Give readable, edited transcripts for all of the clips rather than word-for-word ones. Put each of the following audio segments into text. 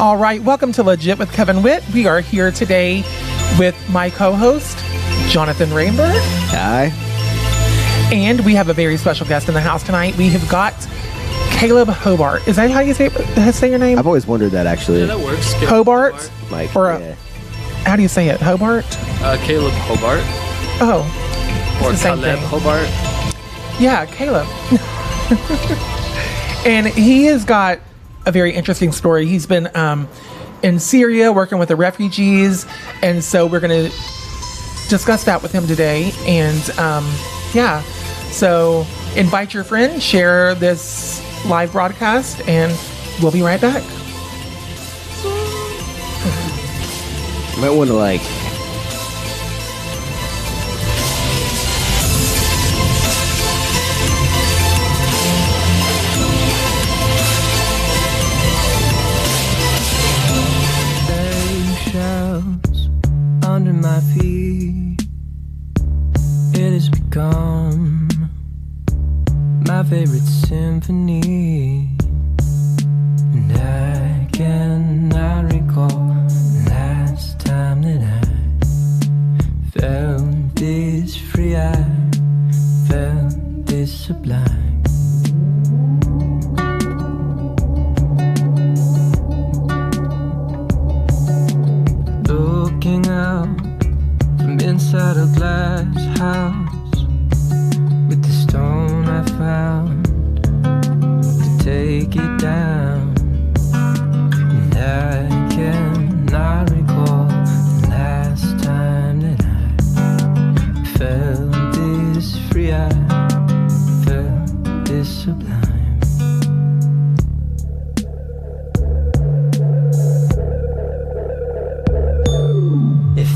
All right, welcome to Legit with Kevin Whitt. We are here today with my co-host, Jonathan Rainberg. Hi. And we have a very special guest in the house tonight. We have got Caleb Hobart. Is that how you say your name? I've always wondered that, actually. Yeah, that works. Caleb Hobart? Like, or yeah. How do you say it? Hobart? Caleb Hobart. Oh. Or the same Caleb thing. Hobart. Yeah, Caleb. And he has got a very interesting story. He's been in Syria working with the refugees, and so we're going to discuss that with him today. And so invite your friend, share this live broadcast, and we'll be right back. You might want to, like... under my feet, it has become my favorite symphony, and I cannot recall the last time that I felt this free, I felt this sublime. Looking out from inside a glass house with the stone I found to take it down, and I cannot recall the last time that I felt this free, I felt this sublime.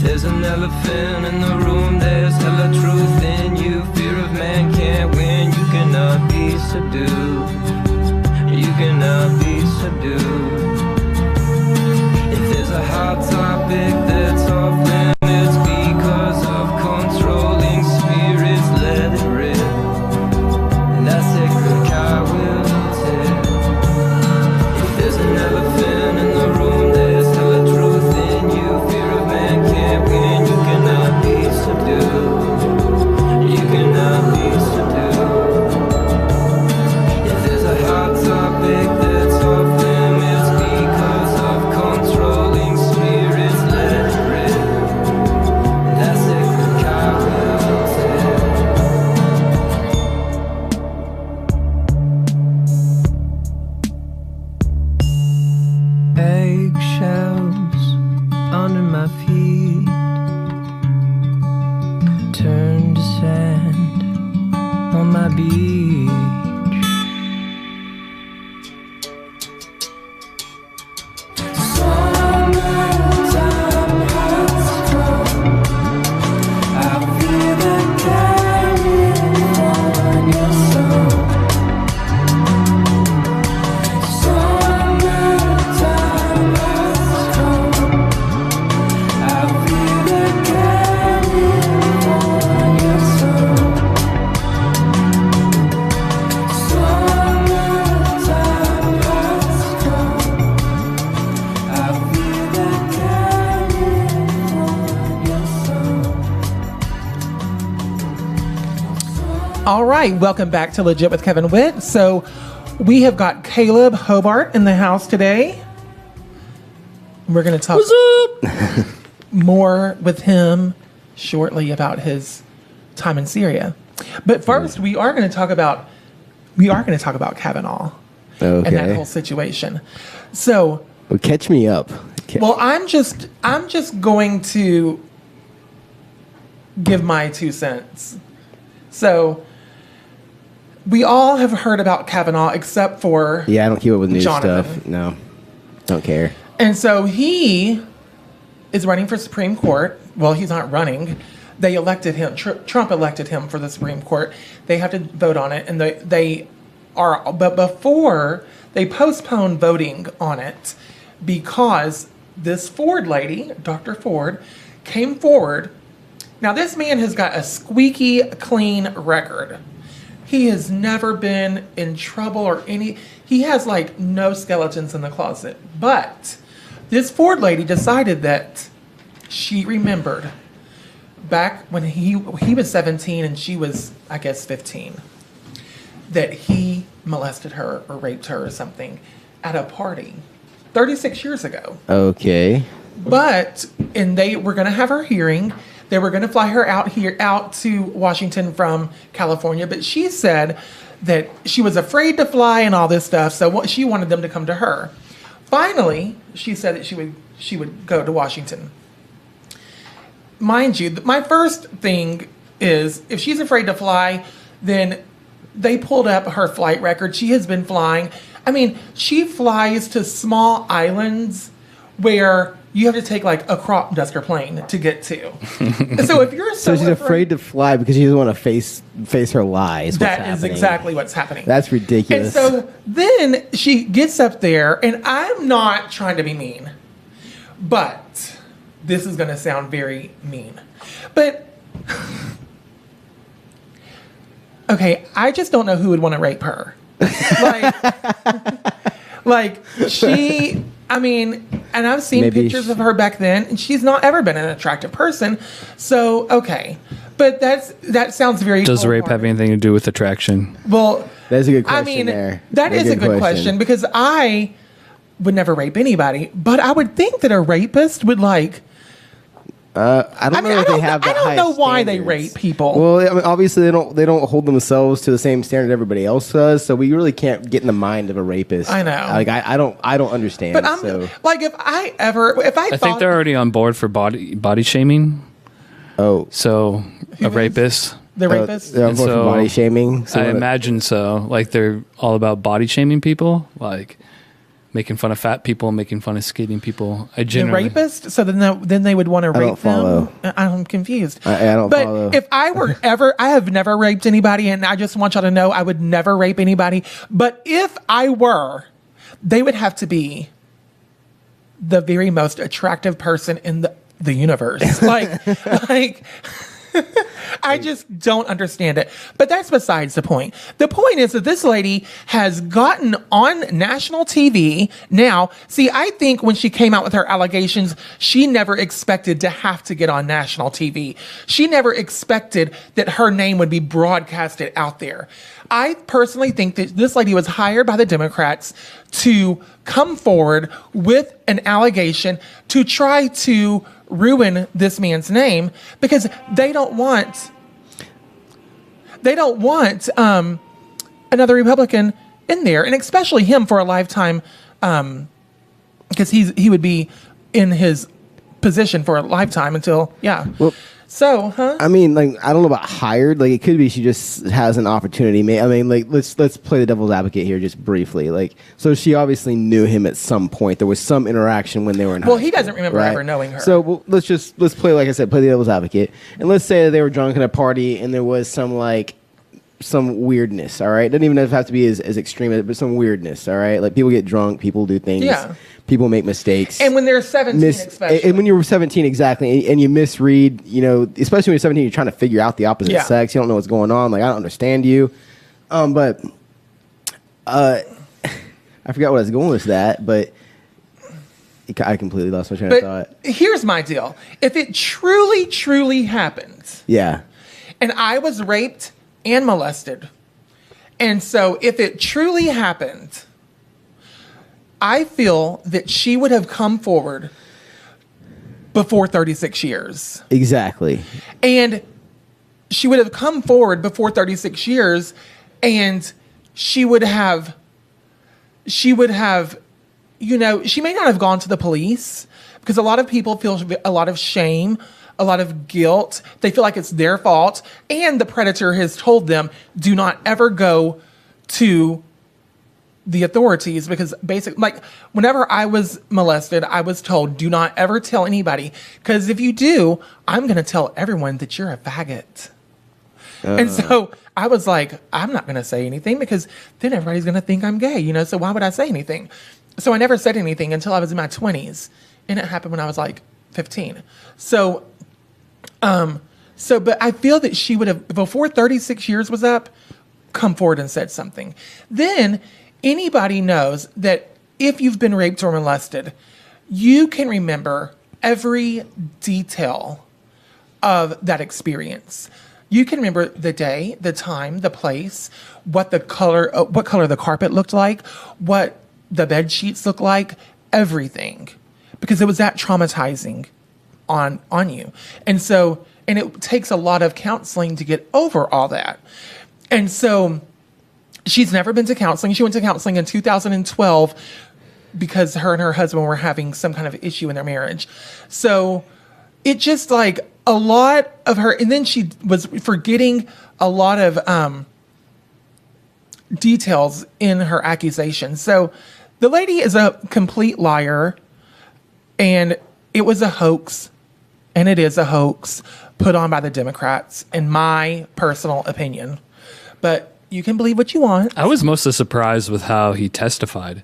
There's an elephant in the room, there's hella truth in you. Fear of man can't win, you cannot be subdued. You cannot be subdued. If there's a hot topic that's off limits because of controlling spirits, let it rip. And that sacred cow will tell. If there's an elephant in the room, there's hella truth in you. Fear of man can't win, you cannot be subdued. You cannot be subdued. If there's a hot topic that's off limits because of controlling spirits, let it rip. And that sacred cow will tell. Eggshells under my feet turn to sand on my beach. Summertime has come. I feel the California sun. Summertime has come. I feel the California sun. Summertime has come. I feel the California sun. All right, welcome back to Legit with Kevin Whitt. So we have got Caleb Hobart in the house today. We're going to talk more with him shortly about his time in Syria. But first, we are going to talk about Kavanaugh and that Okay. whole situation. So, Well, catch me up. well, I'm just going to give my 2 cents. So, we all have heard about Kavanaugh except for Yeah, I don't keep up with news Jonathan. stuff. No. Don't care. And so he is running for Supreme Court. Well, he's not running. They elected him. Trump elected him for the Supreme Court. They have to vote on it, and they are. But before they postponed voting on it because this Ford lady, Dr. Ford, came forward. Now, this man has got a squeaky clean record. He has never been in trouble or any. He has like no skeletons in the closet. But This Ford lady decided that she remembered back when he was 17 and she was, I guess, 15, that he molested her or raped her or something at a party 36 years ago. Okay. And they were going to have her hearing. They were going to fly her out to Washington from California, but she said that she was afraid to fly and all this stuff, so she wanted them to come to her. Finally, she said that she would go to Washington. Mind you, my first thing is, if she's afraid to fly, then they pulled up her flight record. She has been flying. I mean, she flies to small islands where you have to take like a crop duster plane to get to. So if you're so she's afraid to fly because she doesn't want to face her lies. That is exactly what's happening. That's ridiculous. And so then she gets up there, and I'm not trying to be mean, but this is going to sound very mean. But okay, I just don't know who would want to rape her. Like she. I mean, and I've seen pictures of her back then, and she's not ever been an attractive person. So, okay. But that sounds very Does rape have anything to do with attraction? Well, that's a good question. I mean, there. That is a good question because I would never rape anybody, but I would think that a rapist would like. I don't know if they have that high I don't know why standards. they rape people. Well, I mean, obviously they don't hold themselves to the same standard everybody else does, so we really can't get in the mind of a rapist. I know. Like I don't understand. But I'm so. like, if I think they're already on board for body shaming. Oh, so a rapist. The rapist. They're on board for body shaming. So I imagine so. Like they're all about body shaming people, like making fun of fat people, making fun of skinny people. The rapist? So then they would want to rape them? I'm confused. I don't follow. But if I were I have never raped anybody, and I just want y'all to know I would never rape anybody. But if I were, they would have to be the very most attractive person in the universe. like I just don't understand it. But that's besides the point. The point is that this lady has gotten on national TV. Now, see, I think when she came out with her allegations, she never expected to have to get on national TV. She never expected that her name would be broadcasted out there. I personally think that this lady was hired by the Democrats to come forward with an allegation to try to ruin this man's name because they don't want another Republican in there, and especially him for a lifetime, because he would be in his position for a lifetime until Well, So, huh? I mean, like, I don't know about hired. Like, it could be she just has an opportunity. I mean, like, let's play the devil's advocate here just briefly. Like, so she obviously knew him at some point. There was some interaction when they were in high Well, he school, doesn't remember right? ever knowing her. So let's play, like I said, play the devil's advocate. And let's say that they were drunk at a party and there was some weirdness, all right? It doesn't even have to be as extreme, but some weirdness, all right? Like, people get drunk, people do things. Yeah. People make mistakes. And when they're 17, especially. And when you were 17, exactly, and you misread, especially when you're 17, you're trying to figure out the opposite sex. You don't know what's going on. Like, I don't understand you. But I forgot what I was going with that, but I completely lost my train of thought. Here's my deal. If it truly, truly happened, and I was raped and molested, and so if it truly happened, I feel that she would have come forward before 36 years. Exactly. And she would have come forward before 36 years, and she would have, she may not have gone to the police, because a lot of people feel a lot of shame, a lot of guilt. They feel like it's their fault. And the predator has told them, do not ever go to the authorities, because whenever I was molested, I was told, do not ever tell anybody, because if you do, I'm going to tell everyone that you're a faggot. And so I was like, I'm not going to say anything, because then everybody's going to think I'm gay, so why would I say anything? So I never said anything until I was in my 20s, and it happened when I was like 15. But I feel that she would have, before 36 years was up, come forward and said something. Then anybody knows that if you've been raped or molested, you can remember every detail of that experience. You can remember the day, the time, the place, what color the carpet looked like, what the bed sheets looked like, everything, because it was that traumatizing on you. And it takes a lot of counseling to get over all that. And so she's never been to counseling. She went to counseling in 2012 because her and her husband were having some kind of issue in their marriage. So it just like a lot of her, and then she was forgetting a lot of details in her accusation. So the lady is a complete liar, and it was a hoax, and it is a hoax put on by the Democrats, in my personal opinion. But you can believe what you want. I was mostly surprised with how he testified.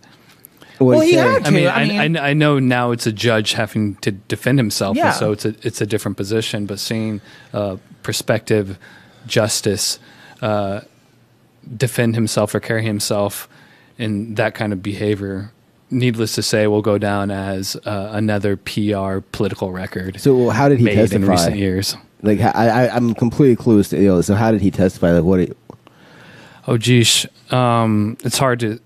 Well, he had to. I know now it's a judge having to defend himself, Yeah. and so it's a different position. But seeing prospective justice defend himself or carry himself in that kind of behavior, needless to say, will go down as another PR political record. So how did he made testify? in recent years? Like I'm completely clueless to so how did he testify? Like what? Oh, geesh. It's hard to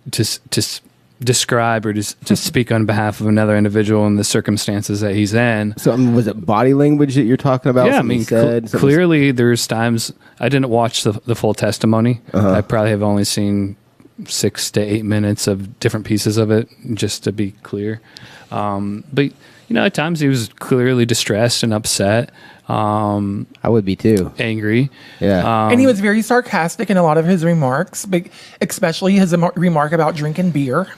describe or to speak on behalf of another individual in the circumstances that he's in. So was it body language that you're talking about? Yeah, I Something mean, said, clearly there's times I didn't watch the full testimony. I probably have only seen 6 to 8 minutes of different pieces of it, just to be clear. But at times he was clearly distressed and upset. I would be too. Angry. Yeah. And he was very sarcastic in a lot of his remarks, especially his remark about drinking beer.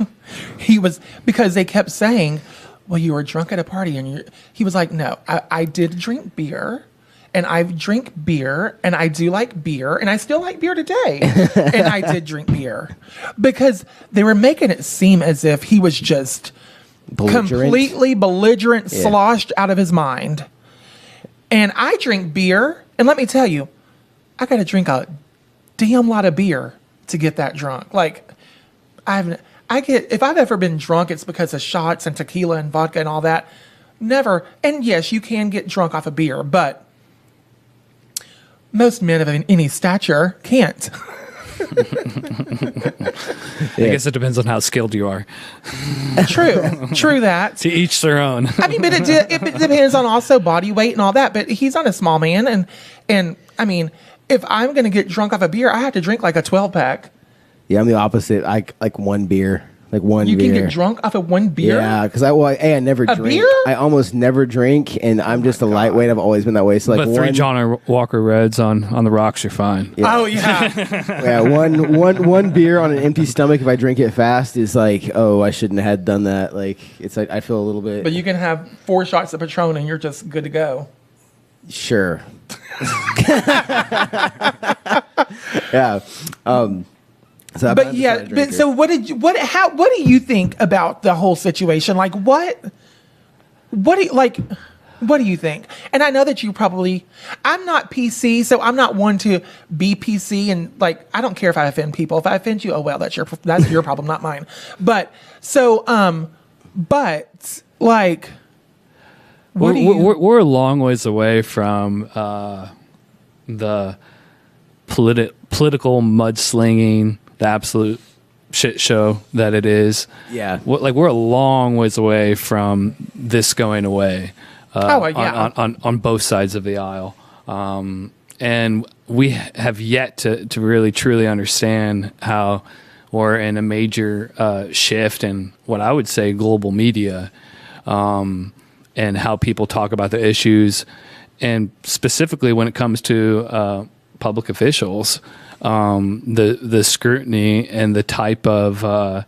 Because they kept saying, well, you were drunk at a party. And he was like, no, I did drink beer. And I've drink beer, and I do like beer, and I still like beer today. And I did drink beer. Because they were making it seem as if he was just completely belligerent, sloshed out of his mind. And I drink beer, and let me tell you, I got to drink a damn lot of beer to get that drunk. Like, if I've ever been drunk, it's because of shots and tequila and vodka and all that. Never. And yes, you can get drunk off of beer, but most men of any stature can't. I guess it depends on how skilled you are. True that. To each their own. I mean, but it depends on also body weight and all that. But he's not a small man, and I mean, if I'm going to get drunk off a beer, I have to drink like a 12-pack. Yeah, I'm the opposite. I like one beer. Like one you beer. can get drunk off of one beer? Yeah, because I never drink. Beer? I almost never drink, and I'm just a lightweight. I've always been that way. So like but 3 John Walker Reds on the rocks, you're fine. Yeah. Oh yeah. Yeah, one beer on an empty stomach, if I drink it fast, is like, oh, I shouldn't have done that. Like it's like I feel a little bit. But you can have 4 shots of Patron and you're just good to go. Sure. Yeah. So But what do you think about the whole situation? Like what do you think? And I know that I'm not PC, so I'm not one to be PC, and like I don't care if I offend people. If I offend you, oh well, that's your problem, not mine. But like we're a long ways away from the political mudslinging, the absolute shit show that it is. Yeah. We're a long ways away from this going away. On both sides of the aisle. And we have yet to really truly understand how we're in a major shift in what I would say global media, and how people talk about the issues, and specifically when it comes to public officials, the scrutiny and the type of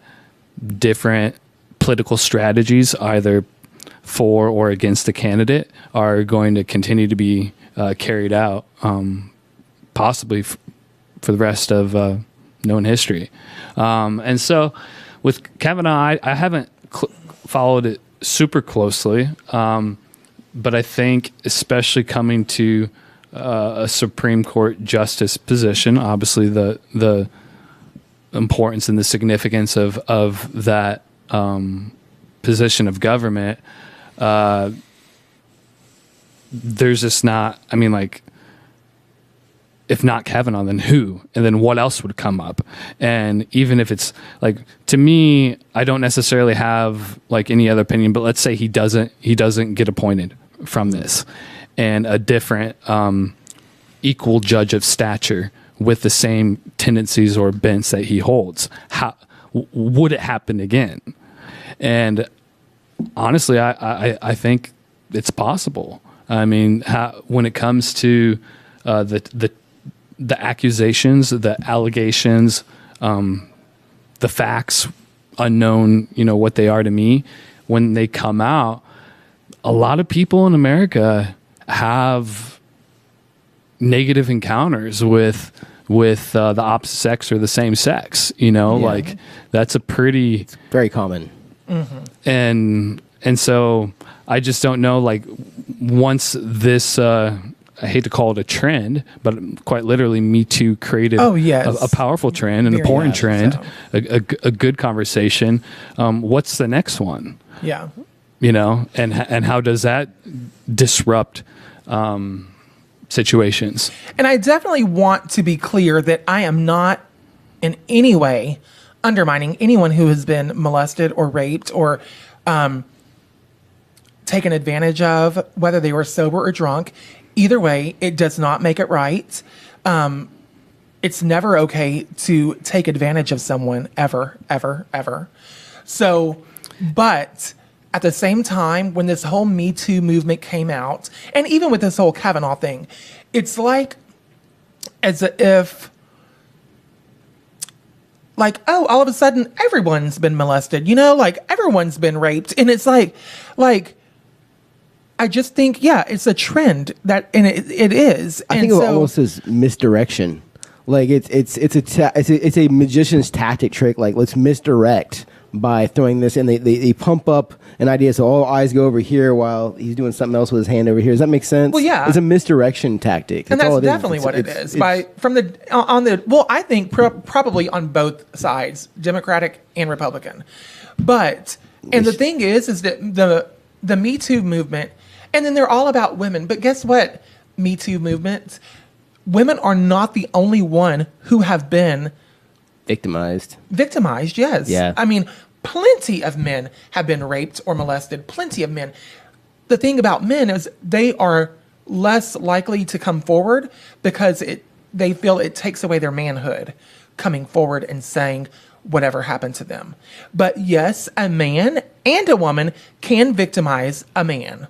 different political strategies, either for or against the candidate, are going to continue to be carried out, possibly for the rest of known history. And so with Kavanaugh, I haven't followed it super closely, but I think especially coming to a Supreme Court justice position, obviously the importance and the significance of that position of government, there's just not, I mean, like, if not Kavanaugh, then who? And then what else would come up? And even if it's like, to me, I don't necessarily have like any other opinion, but let's say he doesn't get appointed from this, and a different equal judge of stature with the same tendencies or bents that he holds, how would it happen again? And honestly, I think it's possible. I mean, when it comes to the accusations, the allegations, the facts, unknown, what they are to me, when they come out, a lot of people in America have negative encounters with the opposite sex or the same sex. Like that's a pretty it's very common. Mm-hmm. And so I just don't know. Like once this. I hate to call it a trend, but quite literally, Me Too created a powerful trend, an important trend, so. a good conversation. What's the next one? Yeah. And how does that disrupt situations? And I definitely want to be clear that I am not in any way undermining anyone who has been molested or raped or taken advantage of, whether they were sober or drunk. Either way, it does not make it right. It's never okay to take advantage of someone, ever, ever, ever. So, but at the same time, when this whole Me Too movement came out, and even with this whole Kavanaugh thing, it's like as if, like, oh, all of a sudden, everyone's been molested, like everyone's been raped. And it's like, I just think, it's a trend and it is. I think it almost is misdirection. Like it's a magician's tactic trick. Like let's misdirect by throwing this in. They pump up an idea so all eyes go over here while he's doing something else with his hand over here. Does that make sense? Well, yeah, it's a misdirection tactic. And that's definitely what it is. I think probably on both sides, Democratic and Republican. But the thing is that the Me Too movement. And then they're all about women. But guess what? Me Too movements. Women are not the only one who have been victimized. Victimized, yes. Yeah. I mean, plenty of men have been raped or molested. Plenty of men. The thing about men is they are less likely to come forward because they feel it takes away their manhood coming forward and saying whatever happened to them. But yes, a man and a woman can victimize a man.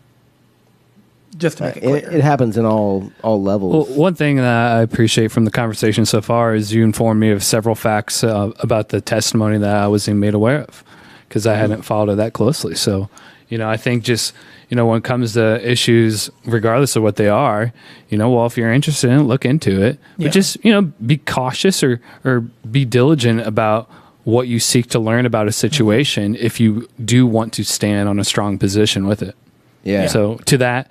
Just to make it clear. It happens in all levels. Well, one thing that I appreciate from the conversation so far is you informed me of several facts about the testimony that I wasn't made aware of because I hadn't followed it that closely. So, I think just, when it comes to issues, regardless of what they are, if you're interested in it, look into it. But just, be cautious or be diligent about what you seek to learn about a situation if you do want to stand on a strong position with it. Yeah. So to that,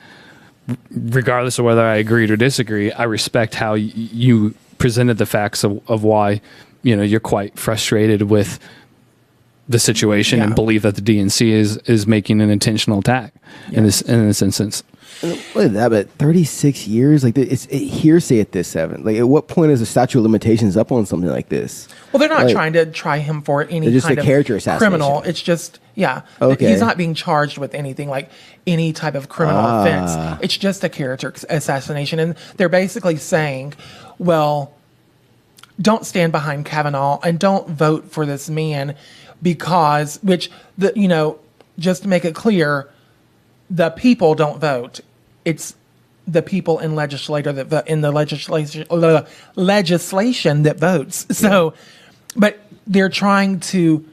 regardless of whether I agreed or disagree, I respect how you presented the facts of why, you're quite frustrated with the situation and believe that the DNC is making an intentional attack in this instance. Look at that, but 36 years, like it's hearsay at this 7. Like, at what point is the statute of limitations up on something like this? Well, they're not trying to try him for any kind of character assassination. Criminal. It's just Okay. He's not being charged with anything like any type of criminal offense. It's just a character assassination, and they're basically saying, well, don't stand behind Kavanaugh and don't vote for this man because, just to make it clear, the people don't vote. It's the people in legislation that votes. So, but they're trying to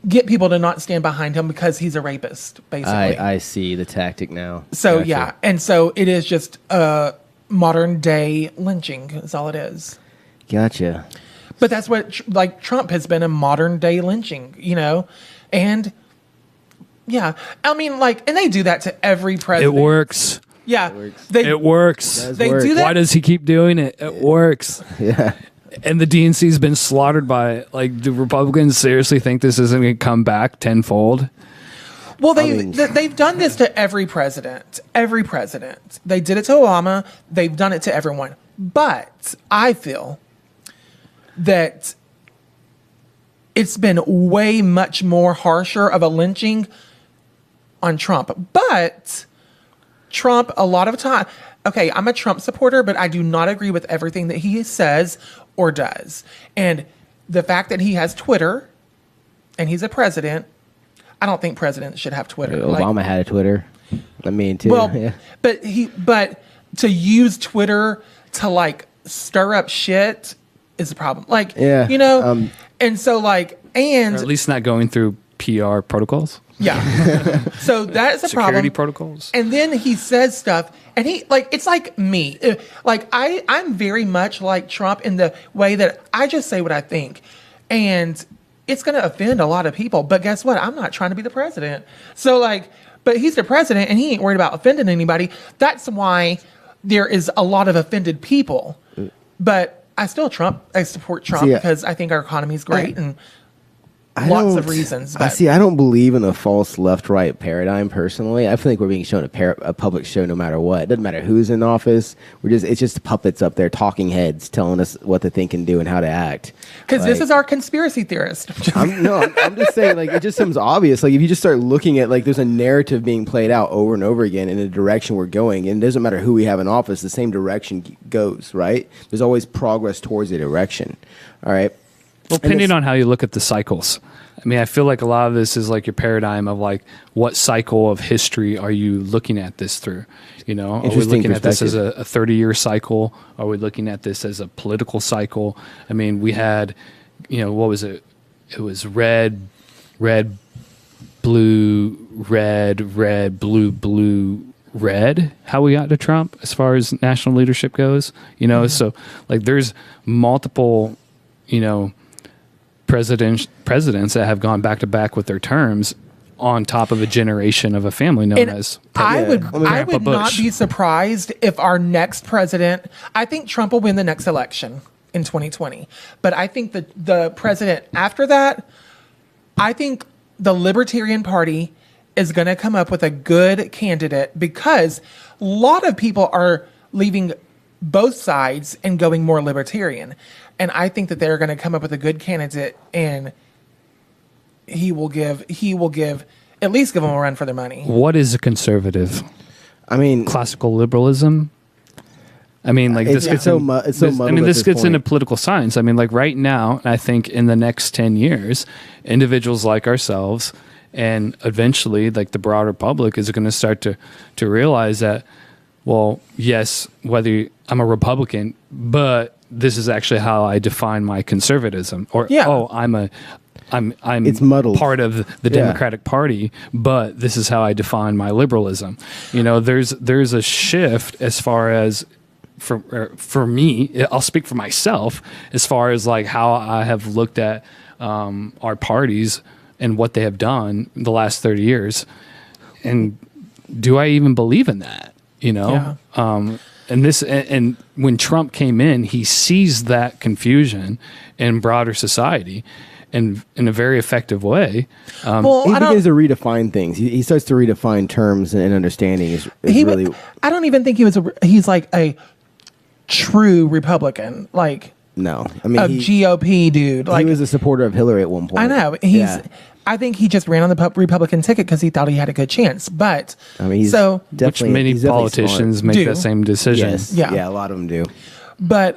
get people to not stand behind him because he's a rapist, basically. I see the tactic now. So, gotcha. And so it is just a modern day lynching is all it is. Gotcha. But that's what, Trump has been a modern day lynching, and I mean, and they do that to every president. It works. Yeah. It works. They do that. Why does he keep doing it? It works. Yeah. And the DNC's been slaughtered by it. Do Republicans seriously think this isn't going to come back tenfold? Well, they've done this to every president. Every president. They did it to Obama. They've done it to everyone. But I feel that it's been way much more harsher of a lynching on Trump. But Trump, a lot of time, okay, I'm a Trump supporter, but I do not agree with everything that he says or does. And the fact that he has Twitter and he's a president, I don't think presidents should have Twitter. Obama had a Twitter. I mean, too. Well, yeah. but to use Twitter to like stir up shit is a problem. Like, yeah. You know, and so like, and or at least not going through PR protocols. Yeah. So that is a problem. Security protocols. And then he says stuff, and he like it's like me. Like I'm very much like Trump in the way that I just say what I think, and it's going to offend a lot of people. But guess what? I'm not trying to be the president. So like, but he's the president, and he ain't worried about offending anybody. That's why there is a lot of offended people. But I support Trump because I think our economy is great and. Lots of reasons. But. I don't believe in a false left-right paradigm personally. I feel like we're being shown a public show no matter what. It doesn't matter who's in office. It's just puppets up there, talking heads, telling us what to think and do and how to act. Because this is our conspiracy theorist. I'm just saying, like, it just seems obvious. Like, if you just start looking at, like, there's a narrative being played out over and over again in the direction we're going, and it doesn't matter who we have in office, the same direction goes, right? There's always progress towards the direction, all right? Well, depending on how you look at the cycles. I mean, I feel like a lot of this is like your paradigm of like what cycle of history are you looking at this through? You know, are we looking at this as a 30-year cycle? Are we looking at this as a political cycle? I mean, we had, you know, what was it? It was red, blue, blue, red, how we got to Trump as far as national leadership goes. You know, so like there's multiple, you know, presidents that have gone back to back with their terms on top of a generation of a family known as I would not be surprised if our next president, I think Trump will win the next election in 2020, but I think the president after that, I think the Libertarian Party is going to come up with a good candidate because a lot of people are leaving both sides and going more libertarian. And I think that they're going to come up with a good candidate, and he will at least give them a run for their money. What is a conservative? I mean, classical liberalism. I mean, like this gets this gets into political science. I mean, like right now, I think in the next 10 years, individuals like ourselves and eventually like the broader public is going to start to realize that, well, yes, whether I'm a Republican, but this is actually how I define my conservatism, or I'm it's muddled. Part of the Democratic Party, but this is how I define my liberalism. You know, there's a shift as far as for me. I'll speak for myself as far as like how I have looked at our parties and what they have done the last 30 years, and do I even believe in that? You know. Yeah. And when Trump came in, he seized that confusion in broader society in a very effective way. He begins to redefine things. He starts to redefine terms and understanding. I don't even think he's like a true Republican. Like, no, I mean, GOP dude. Like, he was a supporter of Hillary at one point. I know. I think he just ran on the Republican ticket because he thought he had a good chance. But I mean, which many politicians make that same decision. Yes. Yeah, a lot of them do. But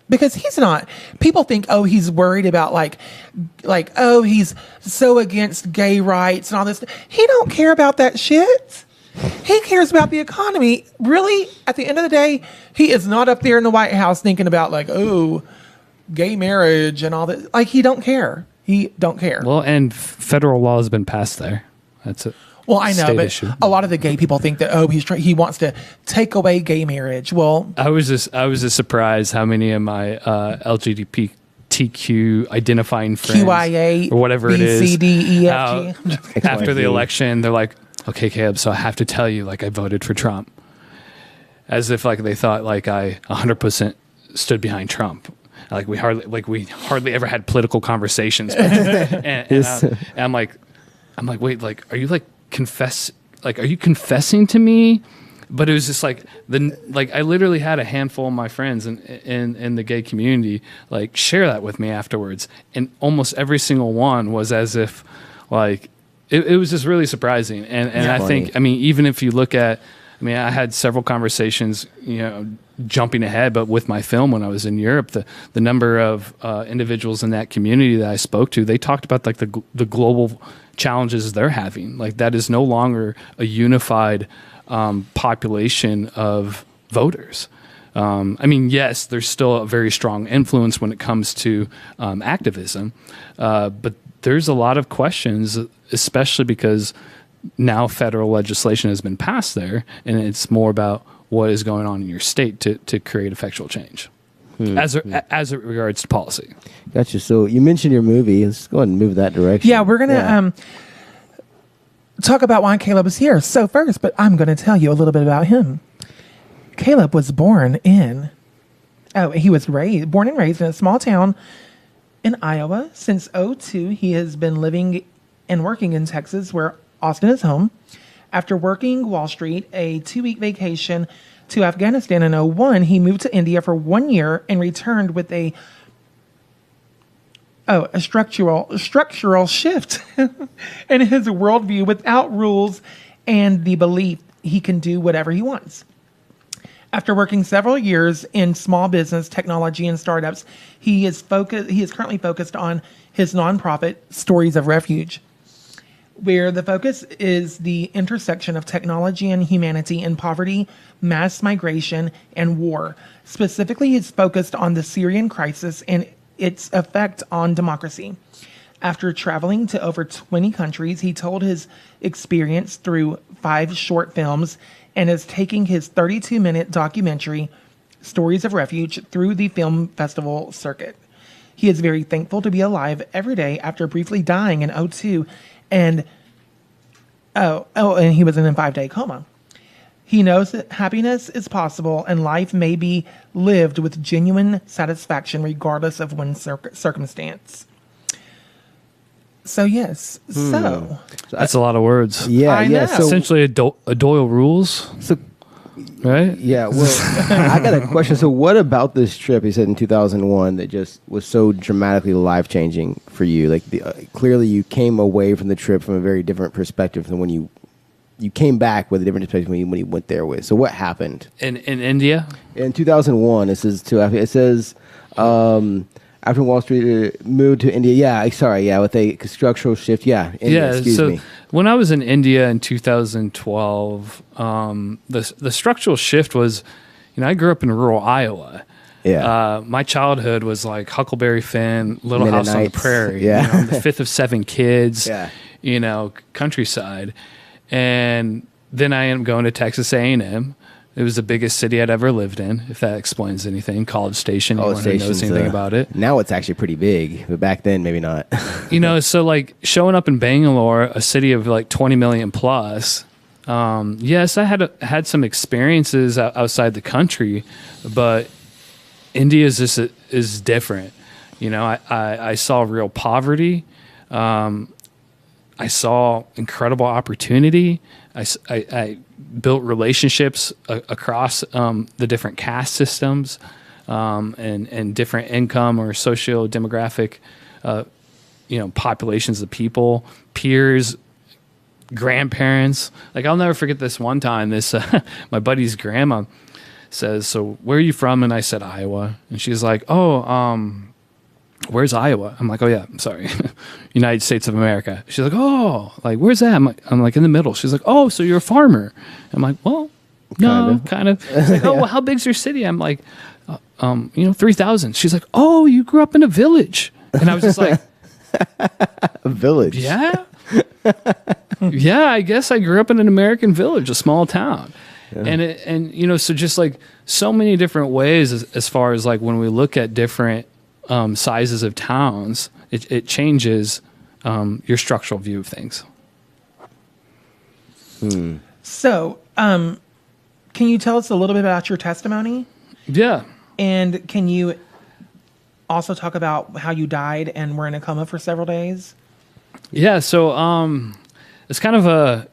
because he's not, people think, oh, he's worried about like, oh, he's so against gay rights and all this. He don't care about that shit. He cares about the economy. Really, at the end of the day, he is not up there in the White House thinking about like, oh, gay marriage and all that. Like, he don't care. He don't care. Well, and federal law has been passed there. That's it. Well, I know, but issue. A lot of the gay people think that he wants to take away gay marriage. Well, I was just surprised how many of my LGBTQ identifying friends, QIA, or whatever it is, C, D, E, F, G. After the election, they're like, "Okay, Caleb, so I have to tell you, like, I voted for Trump," as if like they thought like I 100% stood behind Trump. Like we hardly ever had political conversations, and I'm like, I'm like, wait, like, are you like are you confessing to me? But it was just like I literally had a handful of my friends in the gay community like share that with me afterwards, and almost every single one was as if like it was just really surprising. And I think, I mean, even if you look at, I mean, I had several conversations, jumping ahead, but with my film when I was in Europe, the number of individuals in that community that I spoke to, they talked about like the global challenges they're having. Like that is no longer a unified population of voters. I mean, yes, there's still a very strong influence when it comes to activism, but there's a lot of questions, especially because now federal legislation has been passed there, and it's more about what is going on in your state to create effectual change as it regards to policy. Gotcha. So you mentioned your movie. Let's go ahead and move that direction. Yeah, we're going to talk about why Caleb is here. So first, but I'm going to tell you a little bit about him. Caleb was born and raised in a small town in Iowa. Since 2002, he has been living and working in Texas, where Austin is home. After working Wall Street, a 2-week vacation to Afghanistan in 2001, he moved to India for 1 year and returned with a structural shift in his worldview, without rules and the belief he can do whatever he wants. After working several years in small business, technology, and startups, he is currently focused on his nonprofit, Stories of Refuge, where the focus is the intersection of technology and humanity in poverty, mass migration, and war. Specifically, he's focused on the Syrian Crisis and its effect on democracy. After traveling to over 20 countries, he told his experience through 5 short films and is taking his 32-minute documentary, Stories of Refuge, through the film festival circuit. He is very thankful to be alive every day after briefly dying in 2002, and he was in a 5-day coma. He knows that happiness is possible and life may be lived with genuine satisfaction regardless of one's circumstance. So, yes. So that's a lot of words. Yeah, I know. So, essentially a Doyle rules. So, right? Yeah, well, I got a question. So what about this trip, he said, in 2001 that just was so dramatically life-changing for you? Like, clearly you came away from the trip from a very different perspective than when you came back with a different perspective when you went there with. So what happened? In India? In 2001, it says after Wall Street moved to India. With a structural shift. India, excuse me. When I was in India in 2012, the structural shift was, I grew up in rural Iowa. Yeah. My childhood was like Huckleberry Finn, Little House on the Prairie. Yeah. The 5th of 7 kids. Yeah. Countryside. And then I ended up going to Texas A&M. It was the biggest city I'd ever lived in, if that explains anything. College Station, anyone who knows anything about it. Now it's actually pretty big, but back then maybe not. So like showing up in Bangalore, a city of like 20 million plus, yes, I had some experiences outside the country, but India is different. I saw real poverty. I saw incredible opportunity. I built relationships across the different caste systems and different income or socio-demographic populations of people, peers, grandparents. Like, I'll never forget this one time. This my buddy's grandma says, "So where are you from?" And I said, "Iowa." And she's like, "Oh, where's Iowa?" I'm like, "Oh yeah, I'm sorry, United States of America." She's like, "Oh, like where's that?" I'm like in the middle. She's like, "Oh, so you're a farmer?" I'm like, "Well, no, kind of." She's like, "Oh, well, how big's your city?" I'm like, 3,000. She's like, "Oh, you grew up in a village," and I was just like, "A village?" Yeah, yeah. I guess I grew up in an American village, a small town. Yeah. And so just like so many different ways as far as like when we look at different sizes of towns, it changes your structural view of things. So, can you tell us a little bit about your testimony? Yeah. And can you also talk about how you died and were in a coma for several days? Yeah. So it's kind of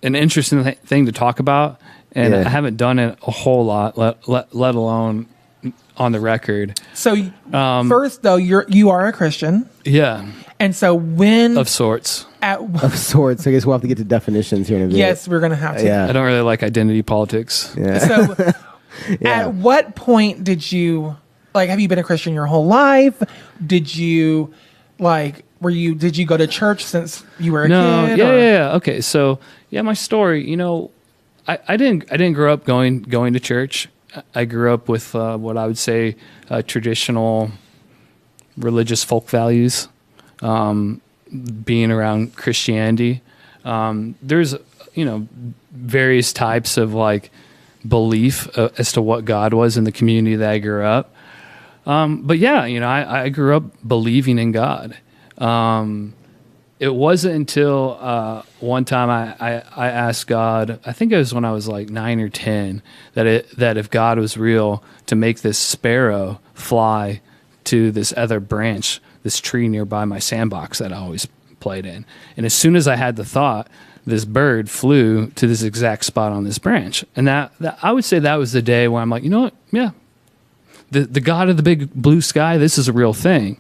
an interesting thing to talk about, and I haven't done it a whole lot, let alone on the record. So first, though, you are a Christian. Yeah. And so when... Of sorts. Of sorts. I guess we'll have to get to definitions here in a bit. Yes, we're going to have to. Yeah. I don't really like identity politics. Yeah. So at what point did you... Like, have you been a Christian your whole life? Did you, did you go to church since you were a kid? Yeah. Okay. So, my story, I didn't grow up going to church. I grew up with what I would say traditional religious folk values, being around Christianity. There's, various types of belief as to what God was in the community that I grew up. But I grew up believing in God. It wasn't until one time I asked God, I think it was when I was 9 or 10, that if God was real, to make this sparrow fly to this other branch, this tree nearby my sandbox that I always played in. And as soon as I had the thought, this bird flew to this exact spot on this branch. And that I would say that was the day where I'm like, you know what? Yeah. The God of the big blue sky, this is a real thing.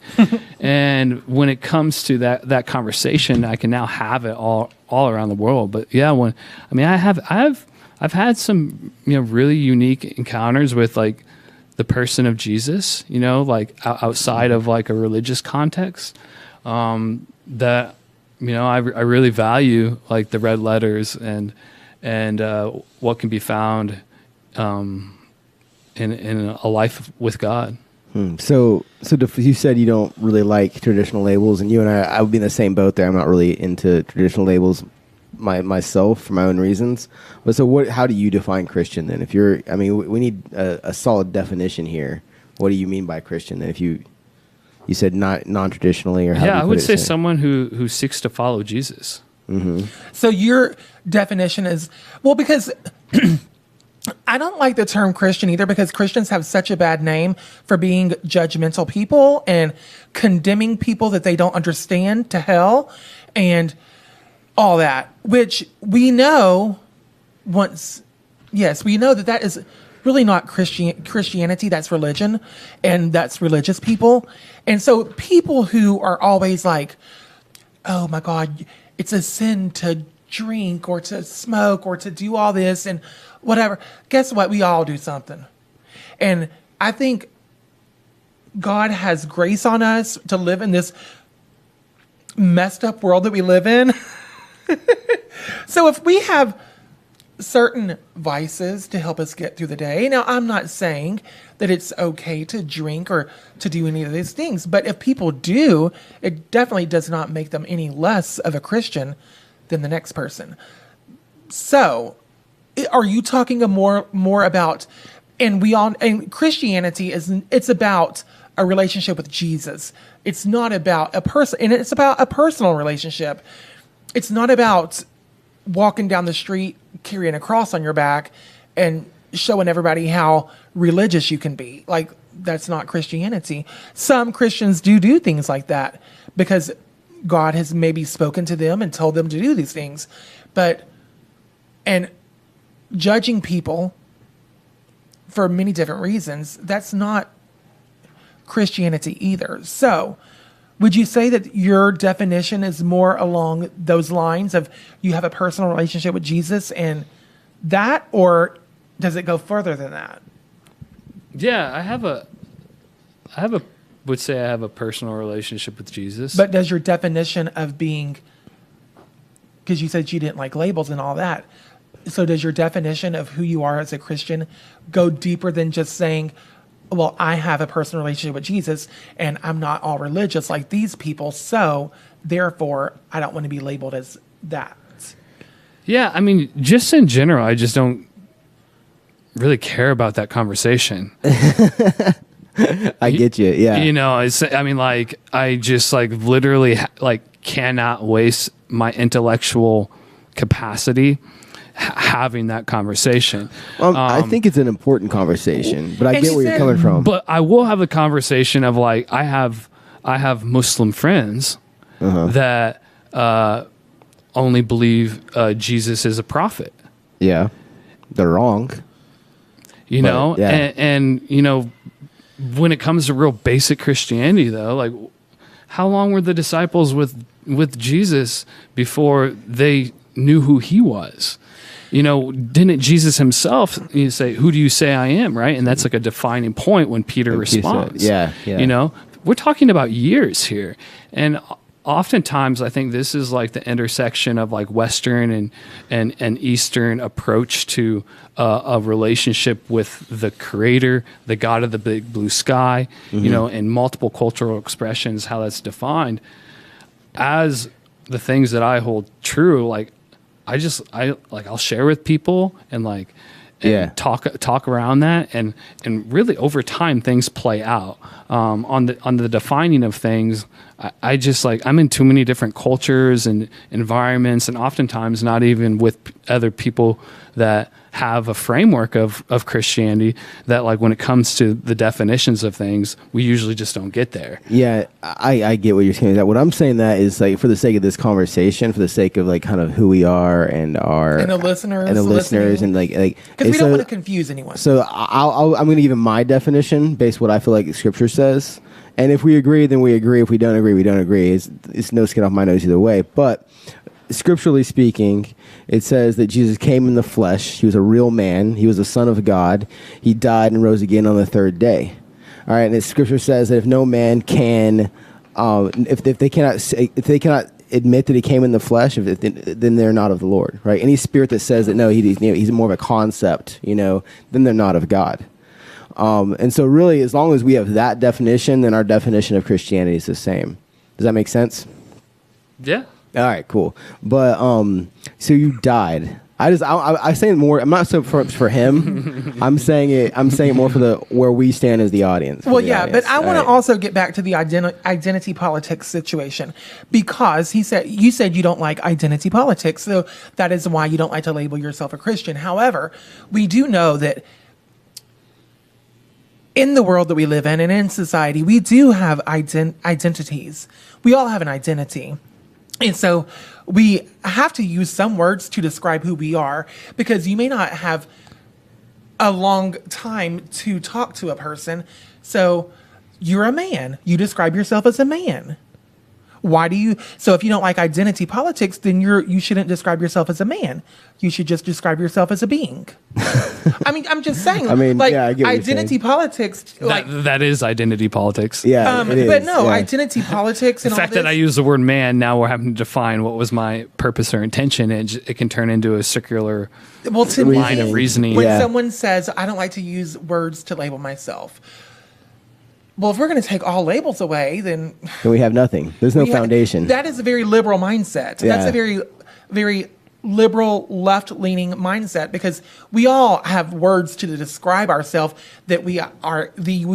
And when it comes to that conversation, I can now have it all around the world. But I've had some really unique encounters with the person of Jesus, outside of a religious context, that I really value the red letters and what can be found in a life with God. So you said you don't really like traditional labels, and you and I would be in the same boat there. I'm not really into traditional labels myself for my own reasons. But so how do you define Christian then? We need a solid definition here. What do you mean by Christian then? If you said not non-traditionally, or how? Yeah, I would say someone who seeks to follow Jesus. Mm-hmm. So your definition is, because I don't like the term Christian either, because Christians have such a bad name for being judgmental people and condemning people that they don't understand to hell and all that, which we know we know that is really not Christianity. That's religion, and that's religious people. And so people who are always like, oh my God, it's a sin to drink or to smoke or to do all this and whatever. Guess what? We all do something. And I think God has grace on us to live in this messed up world that we live in. So if we have certain vices to help us get through the day, now I'm not saying that it's okay to drink or to do any of these things, but if people do, it definitely does not make them any less of a Christian than the next person. So are you talking more about, and Christianity it's about a relationship with Jesus. It's not about a person, and it's about a personal relationship. It's not about walking down the street carrying a cross on your back and showing everybody how religious you can be. That's not Christianity. Some Christians do things like that because God has maybe spoken to them and told them to do these things. And judging people for many different reasons, that's not Christianity either. So would you say that your definition is more along those lines of you have a personal relationship with Jesus and that, or does it go further than that? Yeah, I would say I have a personal relationship with Jesus. But does your definition of being, because you said you didn't like labels and all that, so does your definition of who you are as a Christian go deeper than just saying, well, I have a personal relationship with Jesus and I'm not all religious like these people, so therefore I don't want to be labeled as that? Yeah, just in general, I just don't really care about that conversation. I get you. Yeah. I just literally cannot waste my intellectual capacity having that conversation. I think it's an important conversation, but I get where you're coming from. But I will have a conversation of I have Muslim friends that only believe Jesus is a prophet. Yeah, they're wrong. You But, know, yeah. and you know, when it comes to real basic Christianity, though, like, how long were the disciples with Jesus before they knew who he was? You know, didn't Jesus himself say, "Who do you say I am?" Right, and that's like a defining point when Peter responds. Yeah. You know, we're talking about years here, and oftentimes I think this is like the intersection of like Western and Eastern approach to a relationship with the Creator, the God of the big blue sky. You know, in multiple cultural expressions, how that's defined as the things that I hold true. Like, I'll share with people and like. And talk around that, and really over time things play out. On the defining of things, I just like, I'm in too many different cultures and environments, and oftentimes not even with other people that have a framework of Christianity, that like when it comes to the definitions of things, we usually just don't get there. Yeah, I get what you're saying. That what I'm saying that is like, for the sake of this conversation, for the sake of like kind of who we are and the listeners and like because we don't want to confuse anyone. So I'm going to give my definition based on what I feel like Scripture says, and if we agree, then we agree. If we don't agree, we don't agree. It's no skin off my nose either way. But scripturally speaking, it says that Jesus came in the flesh. He was a real man. He was the Son of God. He died and rose again on the third day. All right, and the Scripture says that if no man can, if they cannot admit that he came in the flesh, then they're not of the Lord. Right? Any spirit that says that no, he's more of a concept, then they're not of God. And so, really, as long as we have that definition, then our definition of Christianity is the same. Does that make sense? Yeah. All right, cool. But so you died. I say it more. I'm not so for him. I'm saying it more for where we stand as the audience. Well, yeah, audience. But I want to also get back to the identity politics situation, because you said you don't like identity politics, so that is why you don't like to label yourself a Christian. However, we do know that in the world that we live in and in society, we do have identities. We all have an identity. And so we have to use some words to describe who we are, because you may not have a long time to talk to a person. So you're a man. You describe yourself as a man. So if you don't like identity politics, then you shouldn't describe yourself as a man. You should just describe yourself as a being. I mean, I'm just saying. I mean, like, yeah, I get what identity politics. That is identity politics. Yeah, but no, yeah. Identity politics and the fact that I use the word man, now we're having to define what was my purpose or intention. It can turn into a circular line of reasoning. When someone says, "I don't like to use words to label myself." Well, if we're going to take all labels away, then we have nothing. There's no foundation. That is a very liberal mindset. Yeah. That's a very, very liberal, left-leaning mindset, because we all have words to describe ourselves that we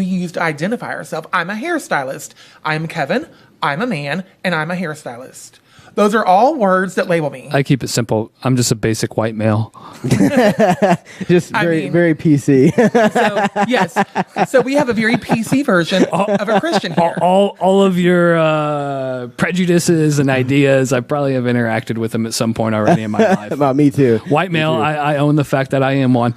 use to identify ourselves. I'm a hairstylist. I'm Kevin. I'm a man, and I'm a hairstylist. Those are all words that label me. I keep it simple. I'm just a basic white male. Just very PC. So, yes. So we have a very PC version of a Christian here. All of your prejudices and ideas, I probably have interacted with them at some point already in my life. About me too. White male, I own the fact that I am one.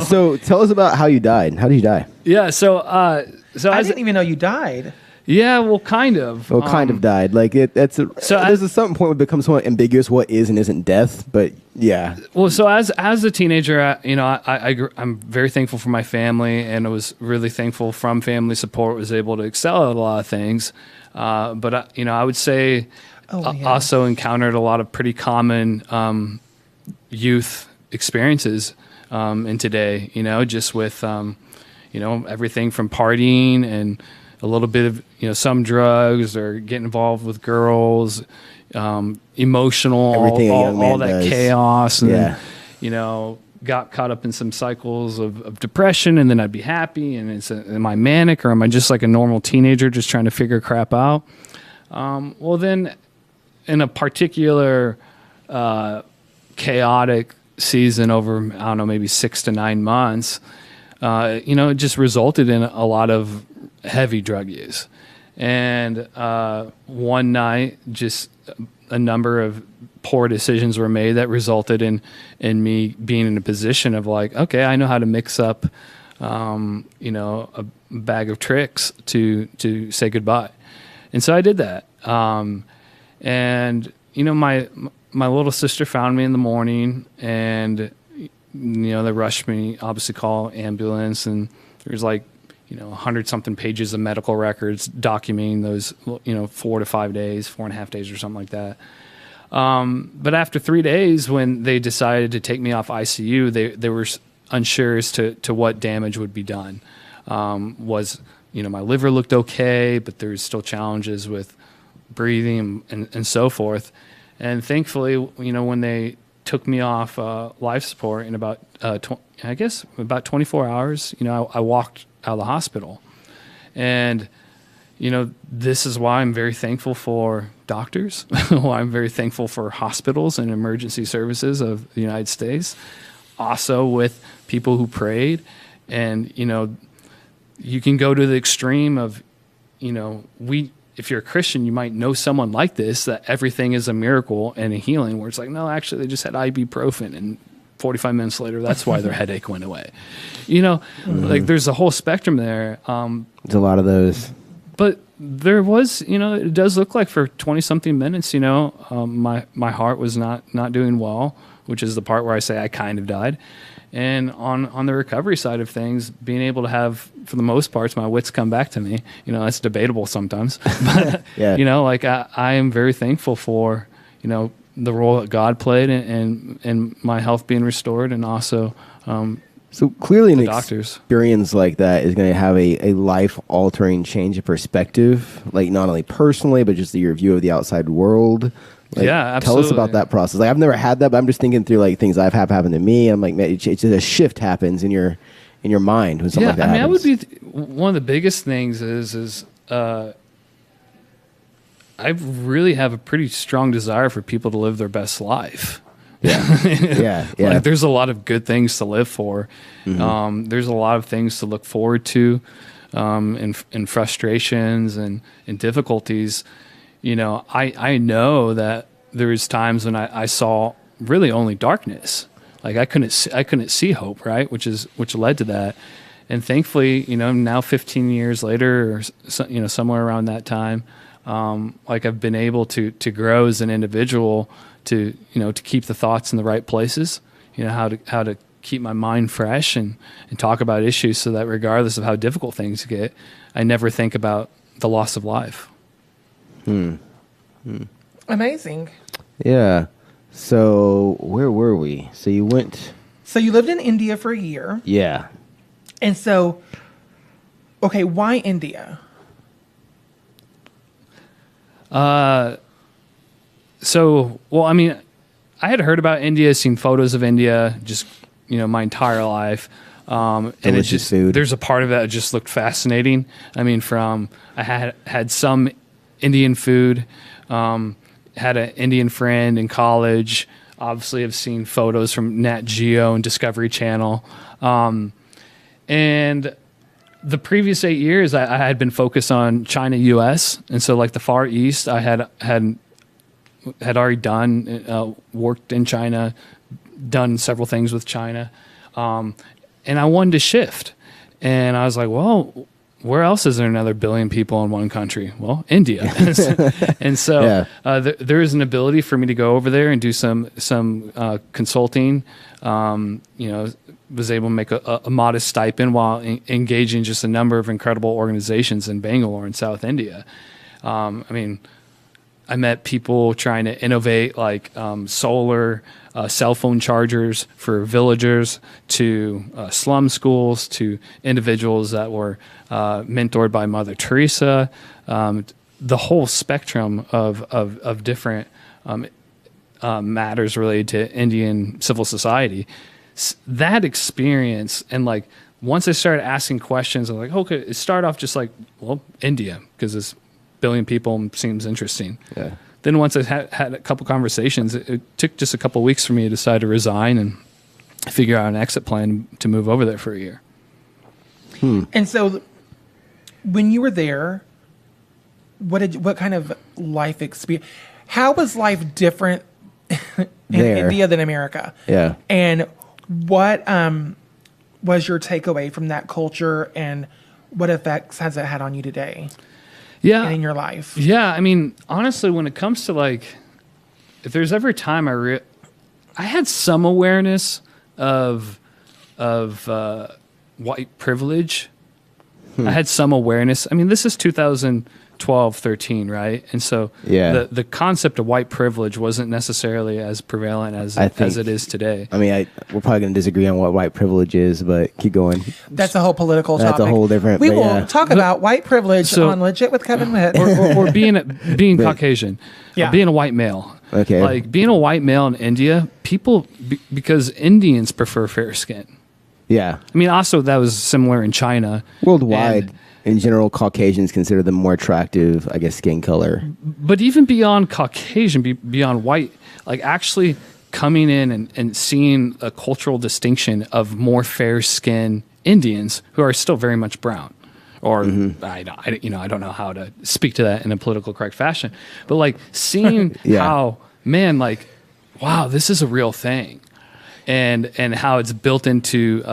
So tell us about how you died. How did you die? Yeah, so I didn't even know you died. Yeah, well, kind of. Well, kind of died. Like there's a certain point where it becomes somewhat ambiguous what is and isn't death. But yeah. Well, so as a teenager, I'm very thankful for my family, and I was really thankful from family support. Was able to excel at a lot of things, but I would say also encountered a lot of pretty common youth experiences in today. Just with everything from partying and a little bit of some drugs, or getting involved with girls, emotional, all that does. Chaos, and then, got caught up in some cycles of depression, and then I'd be happy, and am I manic, or am I just like a normal teenager just trying to figure crap out? Well, then in a particular chaotic season over, I don't know, maybe 6 to 9 months, it just resulted in a lot of heavy drug use. And one night, just a number of poor decisions were made that resulted in me being in a position of like, okay, I know how to mix up, a bag of tricks to say goodbye. And so I did that. My little sister found me in the morning, and they rushed me, obviously call ambulance, and there's 100 something pages of medical records documenting those 4 to 5 days, 4.5 days or something like that. But after 3 days, when they decided to take me off ICU, they were unsure as to what damage would be done. My liver looked okay, but there's still challenges with breathing and so forth. And thankfully, when they took me off life support in about 24 hours, I walked out of the hospital. And this is why I'm very thankful for doctors, why I'm very thankful for hospitals and emergency services of the United States, also with people who prayed. And you can go to the extreme of if you're a Christian, you might know someone like this, that everything is a miracle and a healing, where it's like, no, actually they just had ibuprofen, and 45 minutes later, that's why their headache went away. There's a whole spectrum there. There's a lot of those. But there was, it does look like for 20 something minutes, my heart was not doing well, which is the part where I say I kind of died. And on the recovery side of things, being able to have, for the most parts, my wits come back to me. That's debatable sometimes. But, yeah. I am very thankful for, the role that God played in my health being restored, and also so clearly an doctors. Experience like that is going to have a life-altering change of perspective, like not only personally, but just your view of the outside world. Yeah, absolutely. Tell us about that process. I've never had that, but I'm just thinking through things I've had happen to me. I'm like, man, it's just a shift happens in your mind when something like that happens. That would be one of the biggest things is I really have a pretty strong desire for people to live their best life. Yeah. Yeah. There's a lot of good things to live for. Mm-hmm. There's a lot of things to look forward to, in frustrations and difficulties. I know that there was times when I saw really only darkness. Like I couldn't see hope, right? Which led to that. And thankfully, now 15 years later, or somewhere around that time, I've been able to grow as an individual, to keep the thoughts in the right places, how to keep my mind fresh and talk about issues, so that regardless of how difficult things get, I never think about the loss of life. Amazing. Yeah. So where were we? So you lived in India for a year. Yeah. And so, okay, why India? I had heard about India, seen photos of India, just, my entire life. Delicious food. There's a part of that that just looked fascinating. I had some Indian food, had an Indian friend in college, obviously have seen photos from Nat Geo and Discovery Channel. And the previous 8 years, I had been focused on China, U.S., and so the Far East, I had already done, worked in China, done several things with China, and I wanted to shift. And I was like, well, where else is there another billion people in one country? Well, India. And so there is an ability for me to go over there and do some consulting. Was able to make a modest stipend while engaging just a number of incredible organizations in Bangalore in South India. I met people trying to innovate solar cell phone chargers for villagers, to slum schools, to individuals that were mentored by Mother Teresa, the whole spectrum of different matters related to Indian civil society. That experience, and once I started asking questions, I'm like, okay, it started off just India, because this billion people seems interesting. Yeah. Then once I had a couple conversations, it took just a couple of weeks for me to decide to resign and figure out an exit plan to move over there for a year. And so when you were there, what kind of life experience? How was life different in India than America? Yeah. And what was your takeaway from that culture, and what effects has it had on you today? Yeah. And in your life? Yeah. I mean, honestly, when it comes to like, if there's ever a time I had some awareness of white privilege. I had some awareness. I mean, this is 2012, 13, right? And so the concept of white privilege wasn't necessarily as prevalent as it is today. I mean, we're probably going to disagree on what white privilege is, but keep going. That's a whole political topic. That's a whole different... We will talk about white privilege on Legit with Kevin Whitt. Or being Caucasian. Or being a white male. Okay. Like, being a white male in India, people... because Indians prefer fair skin. Yeah. I mean, also that was similar in China. Worldwide, in general, Caucasians consider the more attractive, I guess, skin color. But even beyond Caucasian, beyond white, like actually coming in and seeing a cultural distinction of more fair-skinned Indians who are still very much brown. Or I don't know how to speak to that in a political correct fashion. But like seeing how, man, like, wow, this is a real thing. And how it's built into